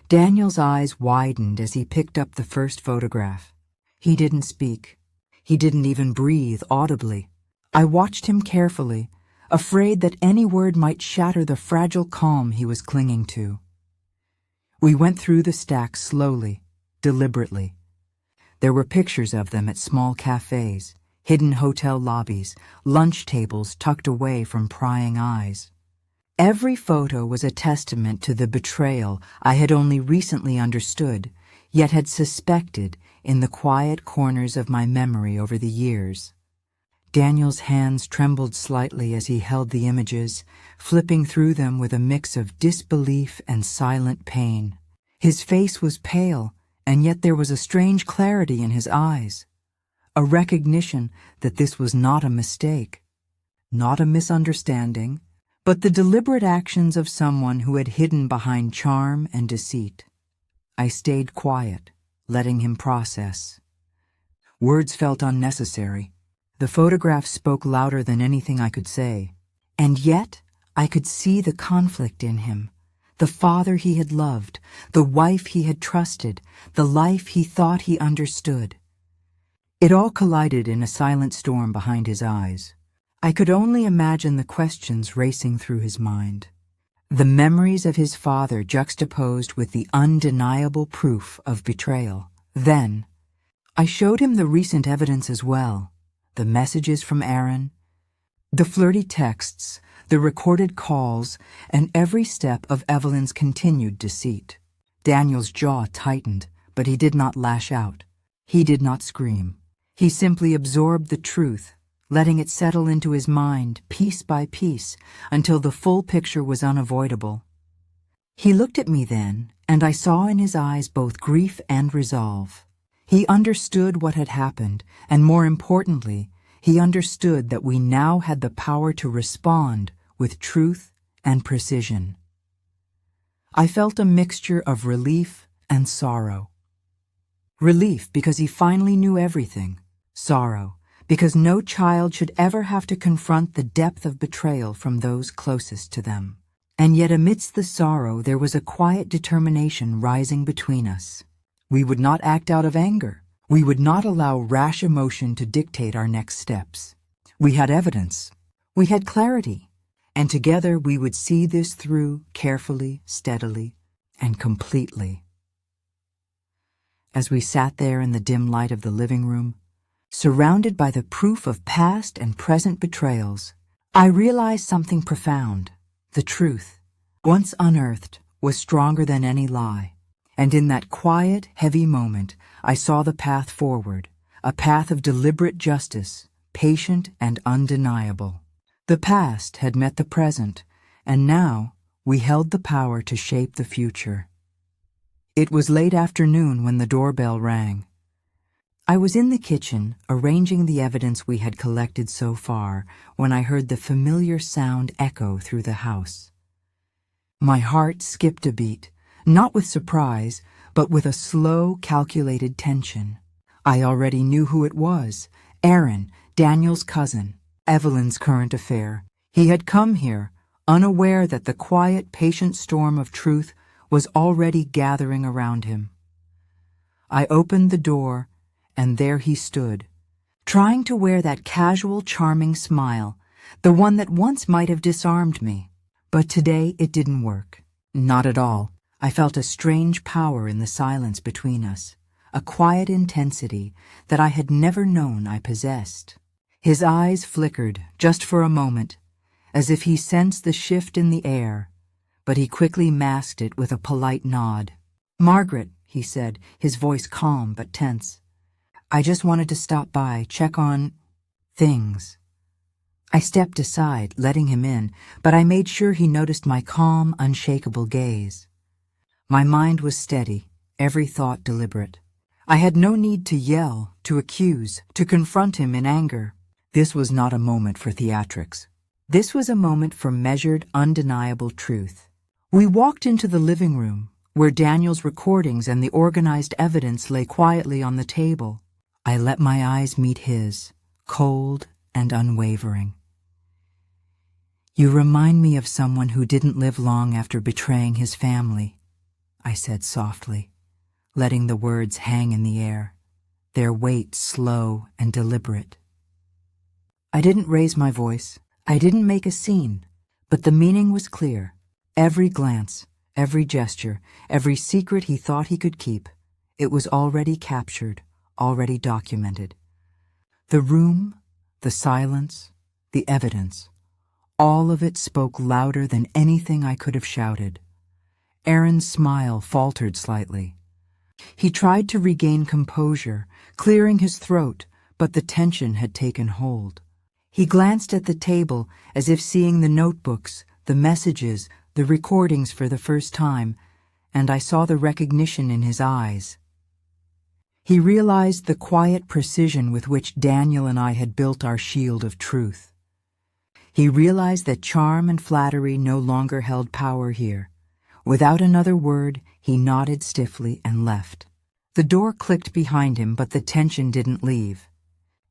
Daniel's eyes widened as he picked up the first photograph. He didn't speak. He didn't even breathe audibly. I watched him carefully, afraid that any word might shatter the fragile calm he was clinging to. We went through the stacks slowly, deliberately. There were pictures of them at small cafes, hidden hotel lobbies, lunch tables tucked away from prying eyes. Every photo was a testament to the betrayal I had only recently understood, yet had suspected in the quiet corners of my memory over the years. Daniel's hands trembled slightly as he held the images, flipping through them with a mix of disbelief and silent pain. His face was pale, and yet there was a strange clarity in his eyes, a recognition that this was not a mistake, not a misunderstanding, but the deliberate actions of someone who had hidden behind charm and deceit. I stayed quiet, letting him process. Words felt unnecessary. The photographs spoke louder than anything I could say. And yet, I could see the conflict in him, the father he had loved, the wife he had trusted, the life he thought he understood. It all collided in a silent storm behind his eyes. I could only imagine the questions racing through his mind. The memories of his father juxtaposed with the undeniable proof of betrayal. Then, I showed him the recent evidence as well, the messages from Aaron, the flirty texts, the recorded calls, and every step of Evelyn's continued deceit. Daniel's jaw tightened, but he did not lash out. He did not scream. He simply absorbed the truth, letting it settle into his mind piece by piece until the full picture was unavoidable. He looked at me then, and I saw in his eyes both grief and resolve. He understood what had happened, and more importantly, he understood that we now had the power to respond with truth and precision. I felt a mixture of relief and sorrow. Relief because he finally knew everything. Sorrow because no child should ever have to confront the depth of betrayal from those closest to them. And yet amidst the sorrow there was a quiet determination rising between us. We would not act out of anger. We would not allow rash emotion to dictate our next steps. We had evidence. We had clarity. And together we would see this through carefully, steadily, and completely. As we sat there in the dim light of the living room, surrounded by the proof of past and present betrayals, I realized something profound. The truth, once unearthed, was stronger than any lie. And in that quiet, heavy moment, I saw the path forward, a path of deliberate justice, patient and undeniable. The past had met the present, and now we held the power to shape the future. It was late afternoon when the doorbell rang. I was in the kitchen, arranging the evidence we had collected so far, when I heard the familiar sound echo through the house. My heart skipped a beat, not with surprise, but with a slow, calculated tension. I already knew who it was. Aaron, Daniel's cousin, Evelyn's current affair. He had come here, unaware that the quiet, patient storm of truth was already gathering around him. I opened the door, and there he stood, trying to wear that casual, charming smile, the one that once might have disarmed me. But today it didn't work. Not at all. I felt a strange power in the silence between us, a quiet intensity that I had never known I possessed. His eyes flickered, just for a moment, as if he sensed the shift in the air, but he quickly masked it with a polite nod. "Margaret," he said, his voice calm but tense. "I just wanted to stop by, check on things." I stepped aside, letting him in, but I made sure he noticed my calm, unshakable gaze. My mind was steady, every thought deliberate. I had no need to yell, to accuse, to confront him in anger. This was not a moment for theatrics. This was a moment for measured, undeniable truth. We walked into the living room, where Daniel's recordings and the organized evidence lay quietly on the table. I let my eyes meet his, cold and unwavering. "You remind me of someone who didn't live long after betraying his family," I said softly, letting the words hang in the air, their weight slow and deliberate. I didn't raise my voice. I didn't make a scene, but the meaning was clear. Every glance, every gesture, every secret he thought he could keep, it was already captured, already documented. The room, the silence, the evidence, all of it spoke louder than anything I could have shouted. Aaron's smile faltered slightly. He tried to regain composure, clearing his throat, but the tension had taken hold. He glanced at the table as if seeing the notebooks, the messages, the recordings for the first time, and I saw the recognition in his eyes. He realized the quiet precision with which Daniel and I had built our shield of truth. He realized that charm and flattery no longer held power here. Without another word, he nodded stiffly and left. The door clicked behind him, but the tension didn't leave.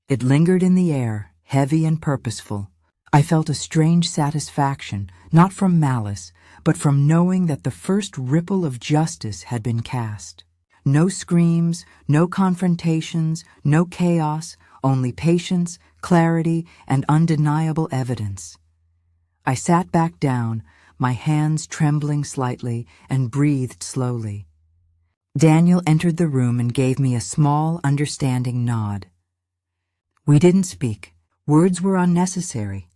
It lingered in the air, heavy and purposeful. I felt a strange satisfaction, not from malice, but from knowing that the first ripple of justice had been cast. No screams, no confrontations, no chaos, only patience, clarity, and undeniable evidence. I sat back down, my hands trembling slightly, and breathed slowly. Daniel entered the room and gave me a small, understanding nod. We didn't speak. Words were unnecessary.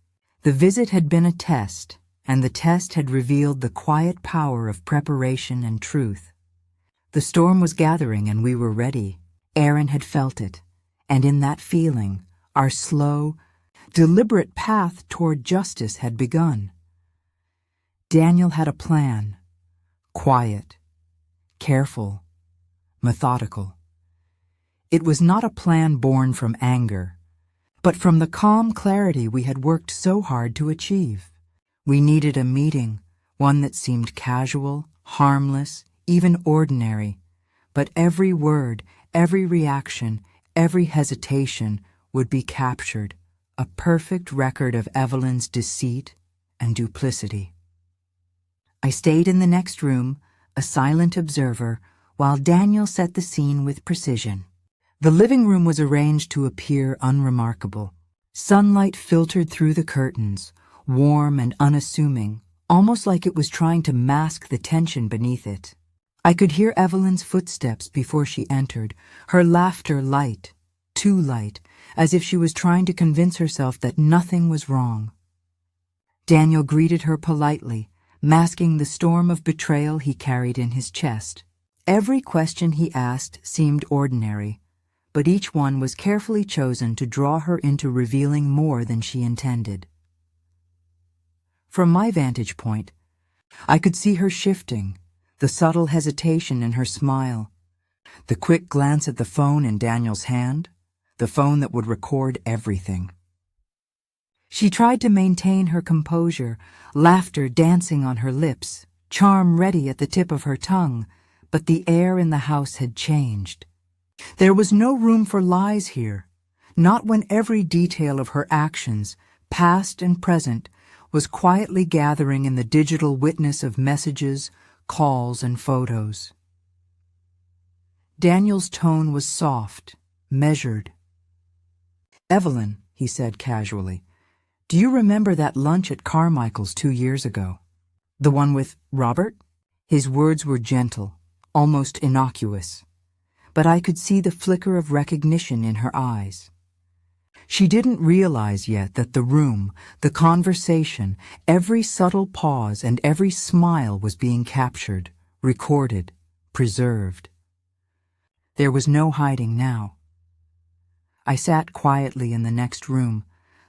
The visit had been a test, and the test had revealed the quiet power of preparation and truth. The storm was gathering and we were ready. Aaron had felt it, and in that feeling, our slow, deliberate path toward justice had begun. Daniel had a plan, quiet, careful, methodical. It was not a plan born from anger, but from the calm clarity we had worked so hard to achieve. We needed a meeting, one that seemed casual, harmless, even ordinary, but every word, every reaction, every hesitation would be captured, a perfect record of Evelyn's deceit and duplicity. I stayed in the next room, a silent observer, while Daniel set the scene with precision. The living room was arranged to appear unremarkable. Sunlight filtered through the curtains, warm and unassuming, almost like it was trying to mask the tension beneath it. I could hear Evelyn's footsteps before she entered, her laughter light, too light, as if she was trying to convince herself that nothing was wrong. Daniel greeted her politely, masking the storm of betrayal he carried in his chest. Every question he asked seemed ordinary, but each one was carefully chosen to draw her into revealing more than she intended. From my vantage point, I could see her shifting, the subtle hesitation in her smile, the quick glance at the phone in Daniel's hand, the phone that would record everything. She tried to maintain her composure, laughter dancing on her lips, charm ready at the tip of her tongue, but the air in the house had changed. There was no room for lies here, not when every detail of her actions, past and present, was quietly gathering in the digital witness of messages, calls, and photos. Daniel's tone was soft, measured. "Evelyn," he said casually, "do you remember that lunch at Carmichael's 2 years ago? The one with Robert?" His words were gentle, almost innocuous, but I could see the flicker of recognition in her eyes. She didn't realize yet that the room, the conversation, every subtle pause and every smile was being captured, recorded, preserved. There was no hiding now. I sat quietly in the next room,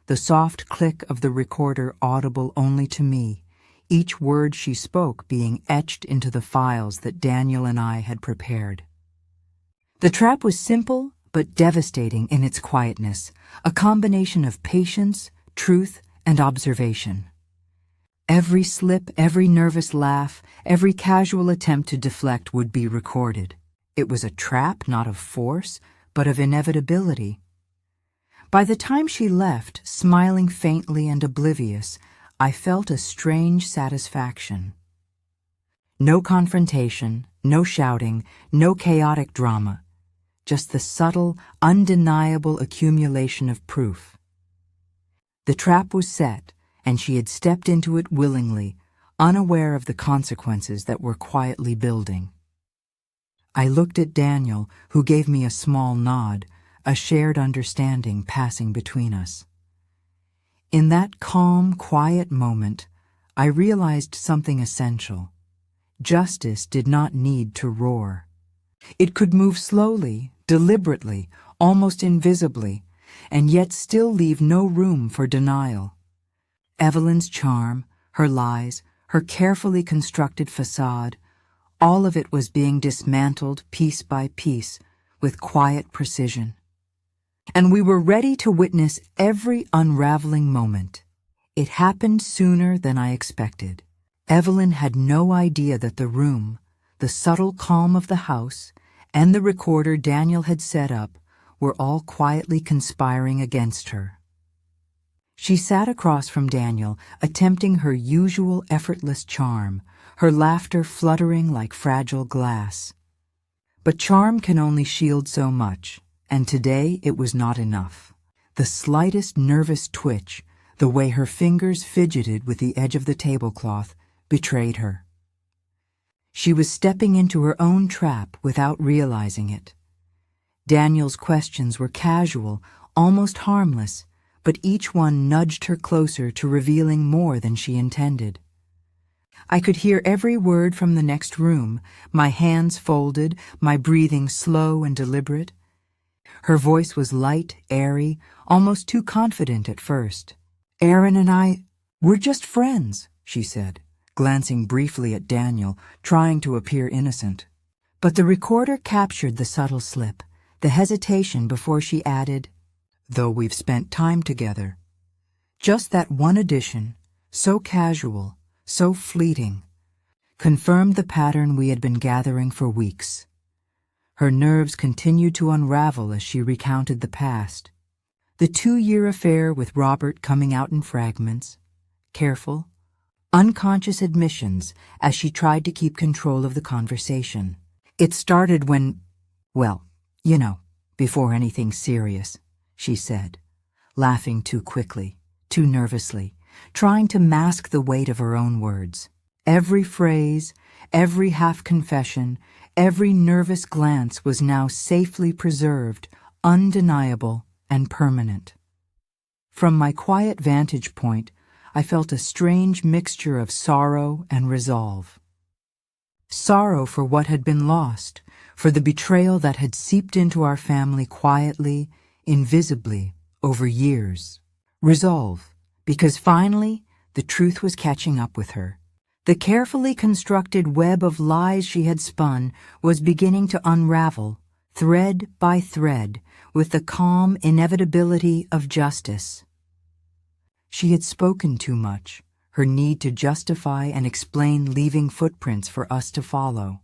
the soft click of the recorder audible only to me, each word she spoke being etched into the files that Daniel and I had prepared. The trap was simple but devastating in its quietness, a combination of patience, truth, and observation. Every slip, every nervous laugh, every casual attempt to deflect would be recorded. It was a trap not of force, but of inevitability. By the time she left, smiling faintly and oblivious, I felt a strange satisfaction. No confrontation, no shouting, no chaotic drama. Just the subtle, undeniable accumulation of proof. The trap was set, and she had stepped into it willingly, unaware of the consequences that were quietly building. I looked at Daniel, who gave me a small nod, a shared understanding passing between us. In that calm, quiet moment, I realized something essential. Justice did not need to roar. It could move slowly, deliberately, almost invisibly, and yet still leave no room for denial. Evelyn's charm, her lies, her carefully constructed facade, all of it was being dismantled piece by piece with quiet precision. And we were ready to witness every unraveling moment. It happened sooner than I expected. Evelyn had no idea that the room, the subtle calm of the house, and the recorder Daniel had set up were all quietly conspiring against her. She sat across from Daniel, attempting her usual effortless charm, her laughter fluttering like fragile glass. But charm can only shield so much, and today it was not enough. The slightest nervous twitch, the way her fingers fidgeted with the edge of the tablecloth, betrayed her. She was stepping into her own trap without realizing it. Daniel's questions were casual, almost harmless, but each one nudged her closer to revealing more than she intended. I could hear every word from the next room, my hands folded, my breathing slow and deliberate. Her voice was light, airy, almost too confident at first. "Aaron and we're just friends," she said, glancing briefly at Daniel, trying to appear innocent. But the recorder captured the subtle slip, the hesitation before she added, "Though we've spent time together." Just that one addition, so casual, so fleeting, confirmed the pattern we had been gathering for weeks. Her nerves continued to unravel as she recounted the past. The 2-year affair with Robert coming out in fragments, careful, unconscious admissions as she tried to keep control of the conversation. "It started when, well, before anything serious," she said, laughing too quickly, too nervously, trying to mask the weight of her own words. Every phrase, every half-confession, every nervous glance was now safely preserved, undeniable and permanent. From my quiet vantage point, I felt a strange mixture of sorrow and resolve. Sorrow for what had been lost, for the betrayal that had seeped into our family quietly, invisibly, over years. Resolve, because finally the truth was catching up with her. The carefully constructed web of lies she had spun was beginning to unravel, thread by thread, with the calm inevitability of justice. She had spoken too much, her need to justify and explain leaving footprints for us to follow.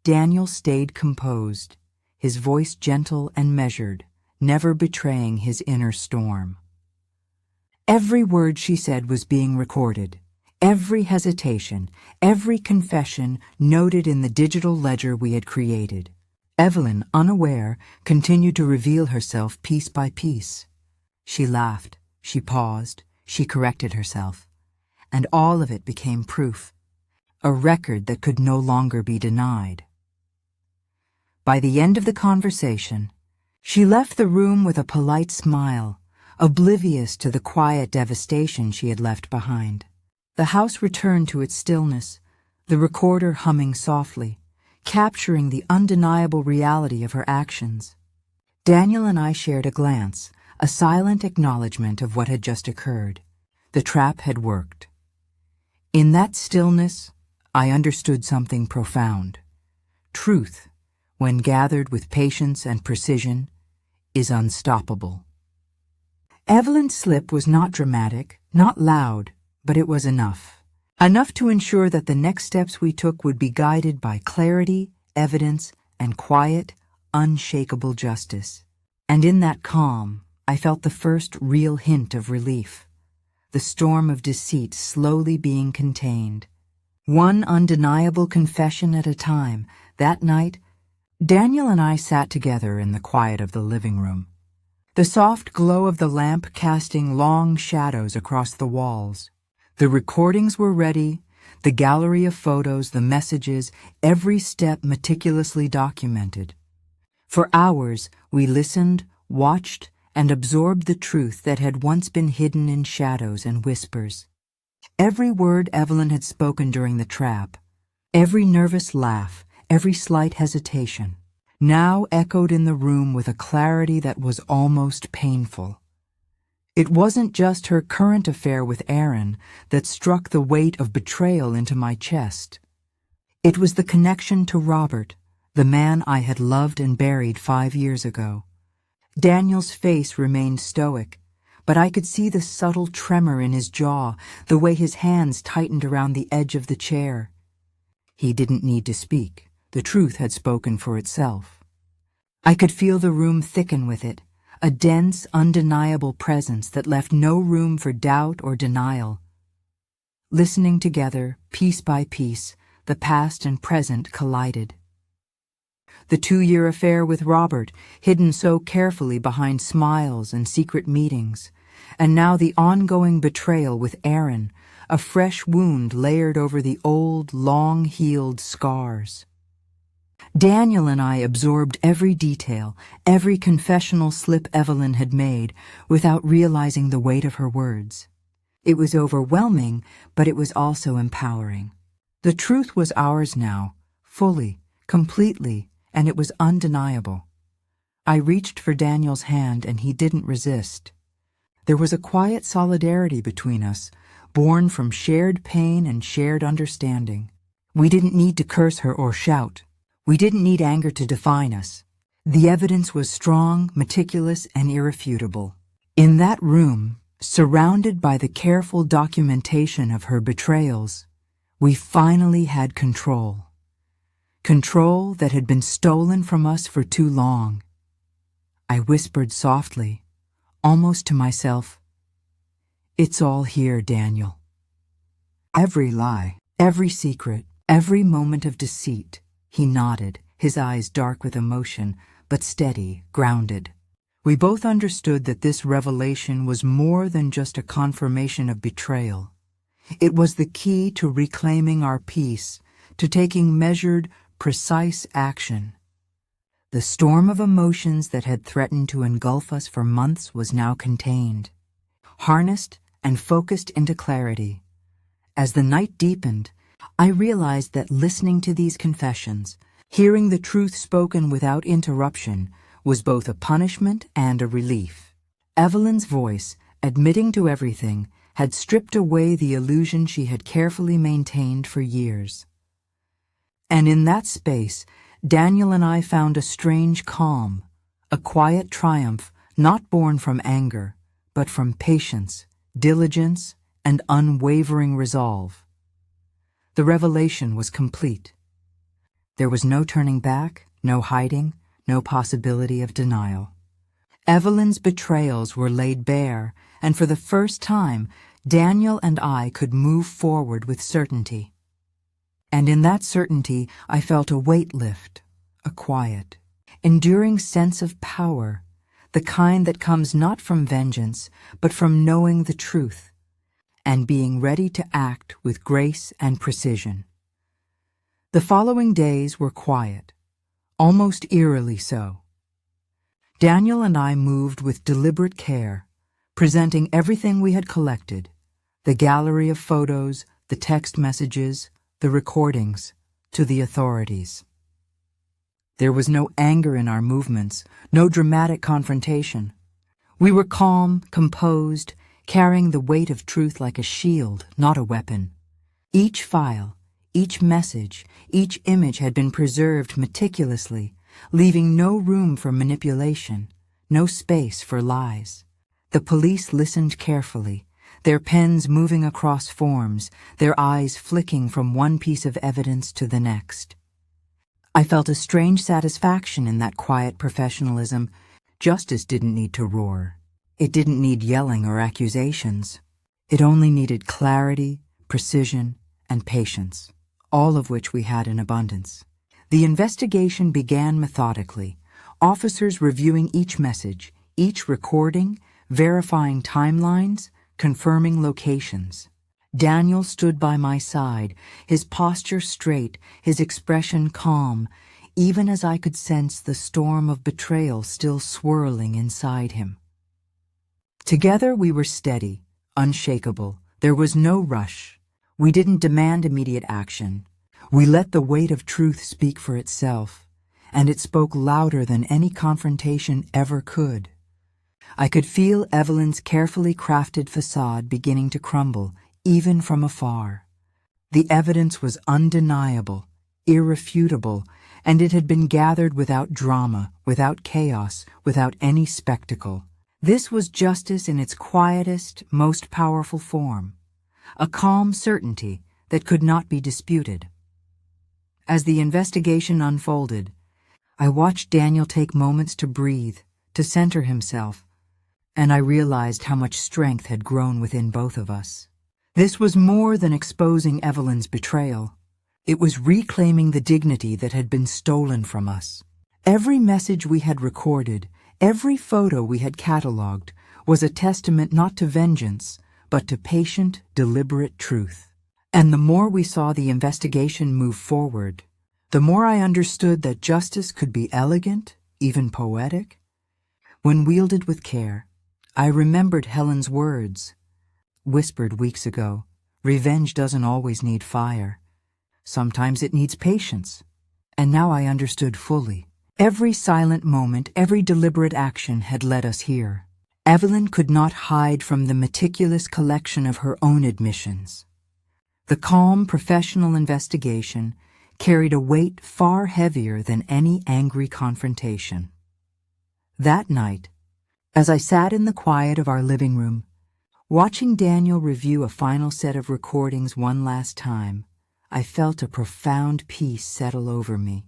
Daniel stayed composed, his voice gentle and measured, never betraying his inner storm. Every word she said was being recorded. Every hesitation, every confession noted in the digital ledger we had created. Evelyn, unaware, continued to reveal herself piece by piece. She laughed, she paused, she corrected herself, and all of it became proof, a record that could no longer be denied. By the end of the conversation, she left the room with a polite smile, oblivious to the quiet devastation she had left behind. The house returned to its stillness, the recorder humming softly, capturing the undeniable reality of her actions. Daniel and I shared a glance, a silent acknowledgement of what had just occurred. The trap had worked. In that stillness, I understood something profound. Truth, when gathered with patience and precision, is unstoppable. Evelyn's slip was not dramatic, not loud, but it was enough. Enough to ensure that the next steps we took would be guided by clarity, evidence, and quiet, unshakable justice. And in that calm, I felt the first real hint of relief. The storm of deceit slowly being contained. One undeniable confession at a time. That night, Daniel and I sat together in the quiet of the living room. The soft glow of the lamp casting long shadows across the walls. The recordings were ready, the gallery of photos, the messages, every step meticulously documented. For hours, we listened, watched, and absorbed the truth that had once been hidden in shadows and whispers. Every word Evelyn had spoken during the trap, every nervous laugh, every slight hesitation, now echoed in the room with a clarity that was almost painful. It wasn't just her current affair with Aaron that struck the weight of betrayal into my chest. It was the connection to Robert, the man I had loved and buried 5 years ago. Daniel's face remained stoic, but I could see the subtle tremor in his jaw, the way his hands tightened around the edge of the chair. He didn't need to speak. The truth had spoken for itself. I could feel the room thicken with it, a dense, undeniable presence that left no room for doubt or denial. Listening together, piece by piece, the past and present collided. The 2-year affair with Robert, hidden so carefully behind smiles and secret meetings, and now the ongoing betrayal with Aaron, a fresh wound layered over the old, long-healed scars. Daniel and I absorbed every detail, every confessional slip Evelyn had made, without realizing the weight of her words. It was overwhelming, but it was also empowering. The truth was ours now, fully, completely, and it was undeniable. I reached for Daniel's hand and he didn't resist. There was a quiet solidarity between us, born from shared pain and shared understanding. We didn't need to curse her or shout. We didn't need anger to define us. The evidence was strong, meticulous, and irrefutable. In that room, surrounded by the careful documentation of her betrayals, we finally had control. Control that had been stolen from us for too long. I whispered softly, almost to myself, "It's all here, Daniel." Every lie, every secret, every moment of deceit. He nodded, his eyes dark with emotion, but steady, grounded. We both understood that this revelation was more than just a confirmation of betrayal. It was the key to reclaiming our peace, to taking measured, precise action. The storm of emotions that had threatened to engulf us for months was now contained, harnessed and focused into clarity. As the night deepened, I realized that listening to these confessions, hearing the truth spoken without interruption, was both a punishment and a relief. Evelyn's voice, admitting to everything, had stripped away the illusion she had carefully maintained for years. And in that space, Daniel and I found a strange calm, a quiet triumph not born from anger, but from patience, diligence, and unwavering resolve. The revelation was complete. There was no turning back, no hiding, no possibility of denial. Evelyn's betrayals were laid bare, and for the first time, Daniel and I could move forward with certainty. And in that certainty, I felt a weight lift, a quiet, enduring sense of power, the kind that comes not from vengeance, but from knowing the truth, and being ready to act with grace and precision. The following days were quiet, almost eerily so. Daniel and I moved with deliberate care, presenting everything we had collected, the gallery of photos, the text messages, the recordings, to the authorities. There was no anger in our movements, no dramatic confrontation. We were calm, composed, carrying the weight of truth like a shield, not a weapon. Each file, each message, each image had been preserved meticulously, leaving no room for manipulation, no space for lies. The police listened carefully, their pens moving across forms, their eyes flicking from one piece of evidence to the next. I felt a strange satisfaction in that quiet professionalism. Justice didn't need to roar. It didn't need yelling or accusations. It only needed clarity, precision, and patience, all of which we had in abundance. The investigation began methodically, officers reviewing each message, each recording, verifying timelines, confirming locations. Daniel stood by my side, his posture straight, his expression calm, even as I could sense the storm of betrayal still swirling inside him. Together we were steady, unshakable. There was no rush. We didn't demand immediate action. We let the weight of truth speak for itself, and it spoke louder than any confrontation ever could. I could feel Evelyn's carefully crafted facade beginning to crumble, even from afar. The evidence was undeniable, irrefutable, and it had been gathered without drama, without chaos, without any spectacle. This was justice in its quietest, most powerful form, a calm certainty that could not be disputed. As the investigation unfolded, I watched Daniel take moments to breathe, to center himself, and I realized how much strength had grown within both of us. This was more than exposing Evelyn's betrayal. It was reclaiming the dignity that had been stolen from us. Every message we had recorded, every photo we had cataloged, was a testament not to vengeance, but to patient, deliberate truth. And the more we saw the investigation move forward, the more I understood that justice could be elegant, even poetic, when wielded with care. I remembered Helen's words, whispered weeks ago. Revenge doesn't always need fire. Sometimes it needs patience. And now I understood fully. Every silent moment, every deliberate action had led us here. Evelyn could not hide from the meticulous collection of her own admissions. The calm, professional investigation carried a weight far heavier than any angry confrontation. That night, as I sat in the quiet of our living room, watching Daniel review a final set of recordings one last time, I felt a profound peace settle over me.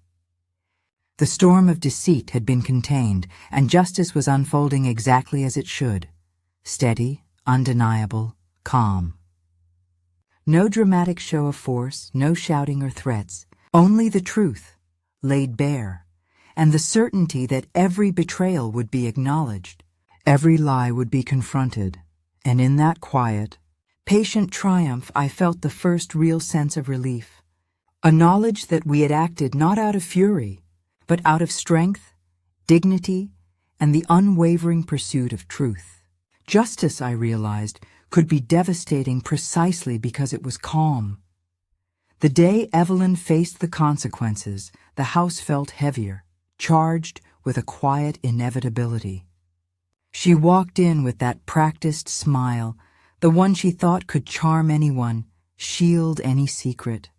The storm of deceit had been contained, and justice was unfolding exactly as it should. Steady, undeniable, calm. No dramatic show of force, no shouting or threats, only the truth, laid bare, and the certainty that every betrayal would be acknowledged, every lie would be confronted, and in that quiet, patient triumph I felt the first real sense of relief, a knowledge that we had acted not out of fury, but out of strength, dignity, and the unwavering pursuit of truth. Justice, I realized, could be devastating precisely because it was calm. The day Evelyn faced the consequences, the house felt heavier, charged with a quiet inevitability. She walked in with that practiced smile, the one she thought could charm anyone, shield any secret.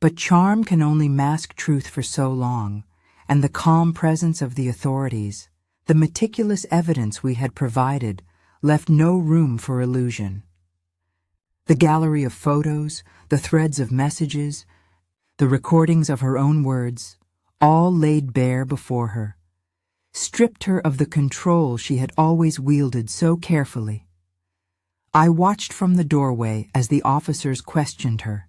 But charm can only mask truth for so long, and the calm presence of the authorities, the meticulous evidence we had provided, left no room for illusion. The gallery of photos, the threads of messages, the recordings of her own words, all laid bare before her, stripped her of the control she had always wielded so carefully. I watched from the doorway as the officers questioned her,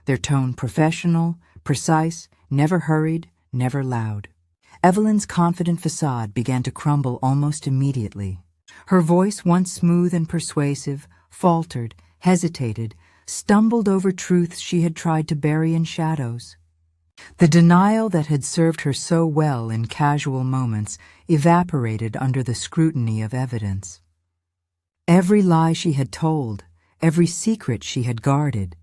their tone professional, precise, never hurried, never loud. Evelyn's confident facade began to crumble almost immediately. Her voice, once smooth and persuasive, faltered, hesitated, stumbled over truths she had tried to bury in shadows. The denial that had served her so well in casual moments evaporated under the scrutiny of evidence. Every lie she had told, every secret she had guarded,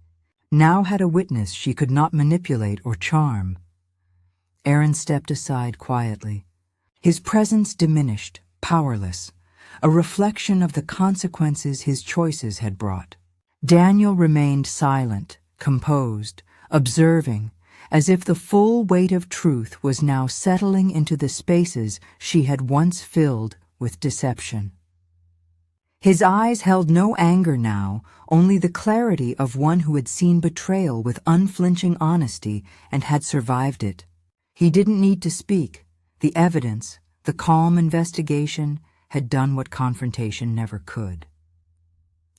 now had a witness she could not manipulate or charm. Aaron stepped aside quietly. His presence diminished, powerless, a reflection of the consequences his choices had brought. Daniel remained silent, composed, observing, as if the full weight of truth was now settling into the spaces she had once filled with deception. His eyes held no anger now, only the clarity of one who had seen betrayal with unflinching honesty and had survived it. He didn't need to speak. The evidence, the calm investigation, had done what confrontation never could.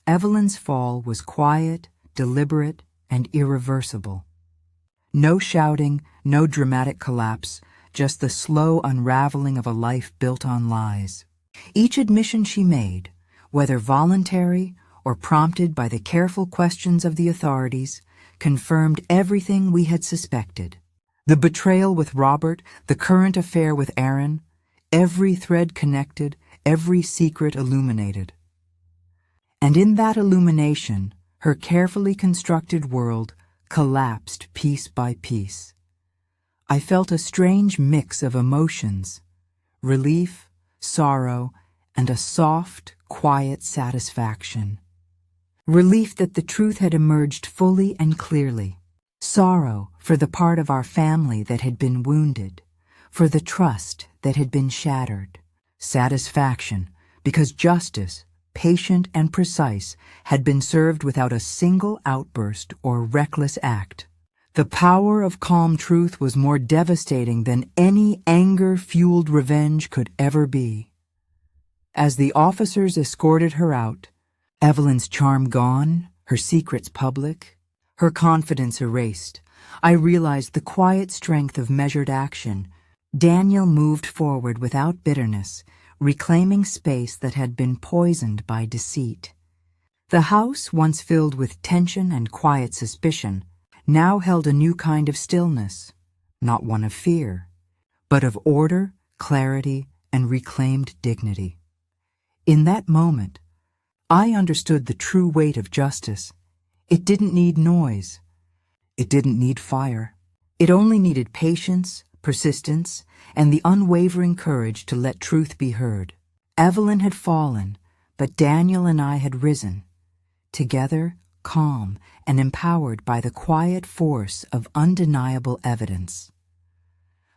Evelyn's fall was quiet, deliberate, and irreversible. No shouting, no dramatic collapse, just the slow unraveling of a life built on lies. Each admission she made, whether voluntary or prompted by the careful questions of the authorities, confirmed everything we had suspected. The betrayal with Robert, the current affair with Aaron, every thread connected, every secret illuminated. And in that illumination, her carefully constructed world collapsed piece by piece. I felt a strange mix of emotions, relief, sorrow, and a soft, quiet satisfaction. Relief that the truth had emerged fully and clearly. Sorrow for the part of our family that had been wounded, for the trust that had been shattered. Satisfaction because justice, patient and precise, had been served without a single outburst or reckless act. The power of calm truth was more devastating than any anger-fueled revenge could ever be. As the officers escorted her out, Evelyn's charm gone, her secrets public, her confidence erased, I realized the quiet strength of measured action. Daniel moved forward without bitterness, reclaiming space that had been poisoned by deceit. The house, once filled with tension and quiet suspicion, now held a new kind of stillness, not one of fear, but of order, clarity, and reclaimed dignity. In that moment, I understood the true weight of justice. It didn't need noise. It didn't need fire. It only needed patience, persistence, and the unwavering courage to let truth be heard. Evelyn had fallen, but Daniel and I had risen, together, calm and empowered by the quiet force of undeniable evidence.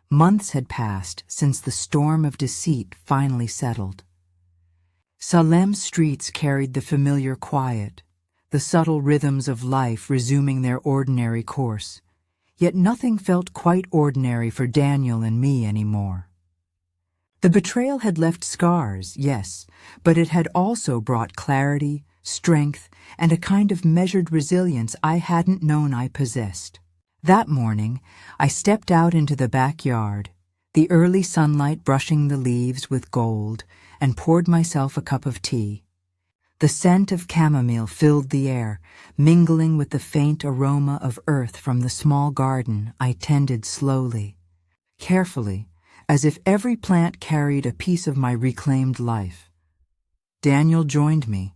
Months had passed since the storm of deceit finally settled. Salem's streets carried the familiar quiet, the subtle rhythms of life resuming their ordinary course, yet nothing felt quite ordinary for Daniel and me anymore. The betrayal had left scars, yes, but it had also brought clarity, strength, and a kind of measured resilience I hadn't known I possessed. That morning, I stepped out into the backyard, the early sunlight brushing the leaves with gold, and poured myself a cup of tea. The scent of chamomile filled the air, mingling with the faint aroma of earth from the small garden I tended slowly, carefully, as if every plant carried a piece of my reclaimed life. Daniel joined me,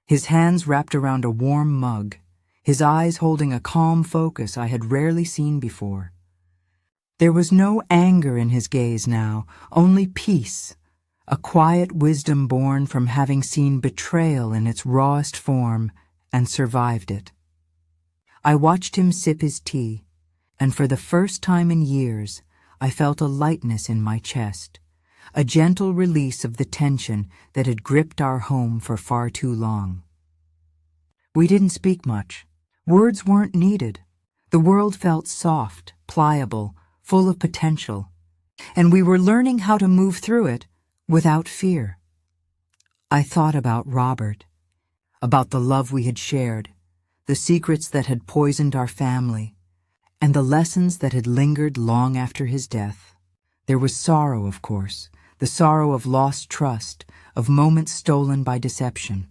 his hands wrapped around a warm mug, his eyes holding a calm focus I had rarely seen before. There was no anger in his gaze now, only peace, a quiet wisdom born from having seen betrayal in its rawest form and survived it. I watched him sip his tea, and for the first time in years, I felt a lightness in my chest, a gentle release of the tension that had gripped our home for far too long. We didn't speak much. Words weren't needed. The world felt soft, pliable, full of potential, and we were learning how to move through it without fear. I thought about Robert, about the love we had shared, the secrets that had poisoned our family, and the lessons that had lingered long after his death. There was sorrow, of course, the sorrow of lost trust, of moments stolen by deception.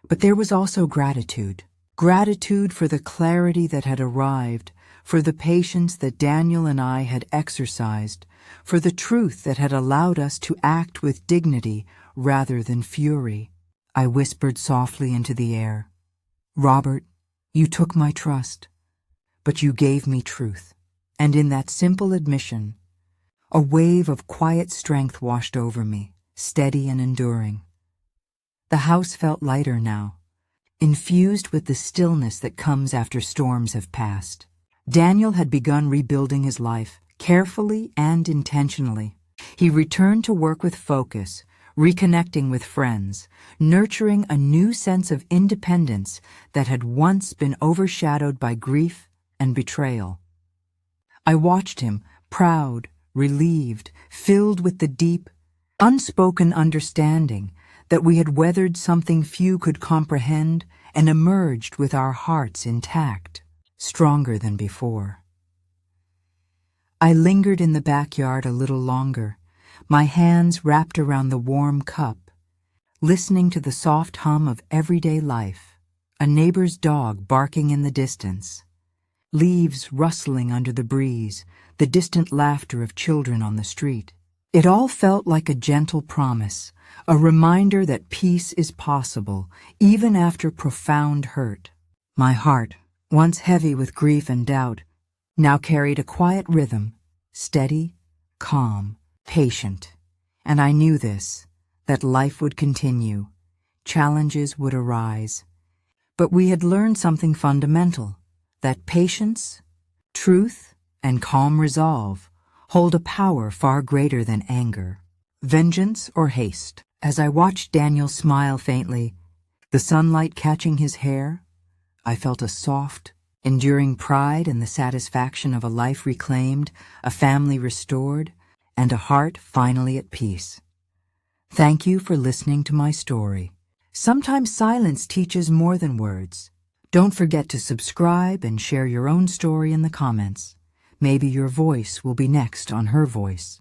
But there was also gratitude. Gratitude for the clarity that had arrived, for the patience that Daniel and I had exercised, for the truth that had allowed us to act with dignity rather than fury. I whispered softly into the air, "Robert, you took my trust, but you gave me truth." And in that simple admission, a wave of quiet strength washed over me, steady and enduring. The house felt lighter now, infused with the stillness that comes after storms have passed. Daniel had begun rebuilding his life, carefully and intentionally. He returned to work with focus, reconnecting with friends, nurturing a new sense of independence that had once been overshadowed by grief and betrayal. I watched him, proud, relieved, filled with the deep, unspoken understanding that we had weathered something few could comprehend and emerged with our hearts intact, stronger than before. I lingered in the backyard a little longer, my hands wrapped around the warm cup, listening to the soft hum of everyday life, a neighbor's dog barking in the distance, leaves rustling under the breeze, the distant laughter of children on the street. It all felt like a gentle promise, a reminder that peace is possible, even after profound hurt. My heart, once heavy with grief and doubt, now carried a quiet rhythm, steady, calm, patient. And I knew this, that life would continue, challenges would arise. But we had learned something fundamental, that patience, truth, and calm resolve hold a power far greater than anger, vengeance, or haste. As I watched Daniel smile faintly, the sunlight catching his hair, I felt a soft, enduring pride in the satisfaction of a life reclaimed, a family restored, and a heart finally at peace. Thank you for listening to my story. Sometimes silence teaches more than words. Don't forget to subscribe and share your own story in the comments. Maybe your voice will be next on Her Voice.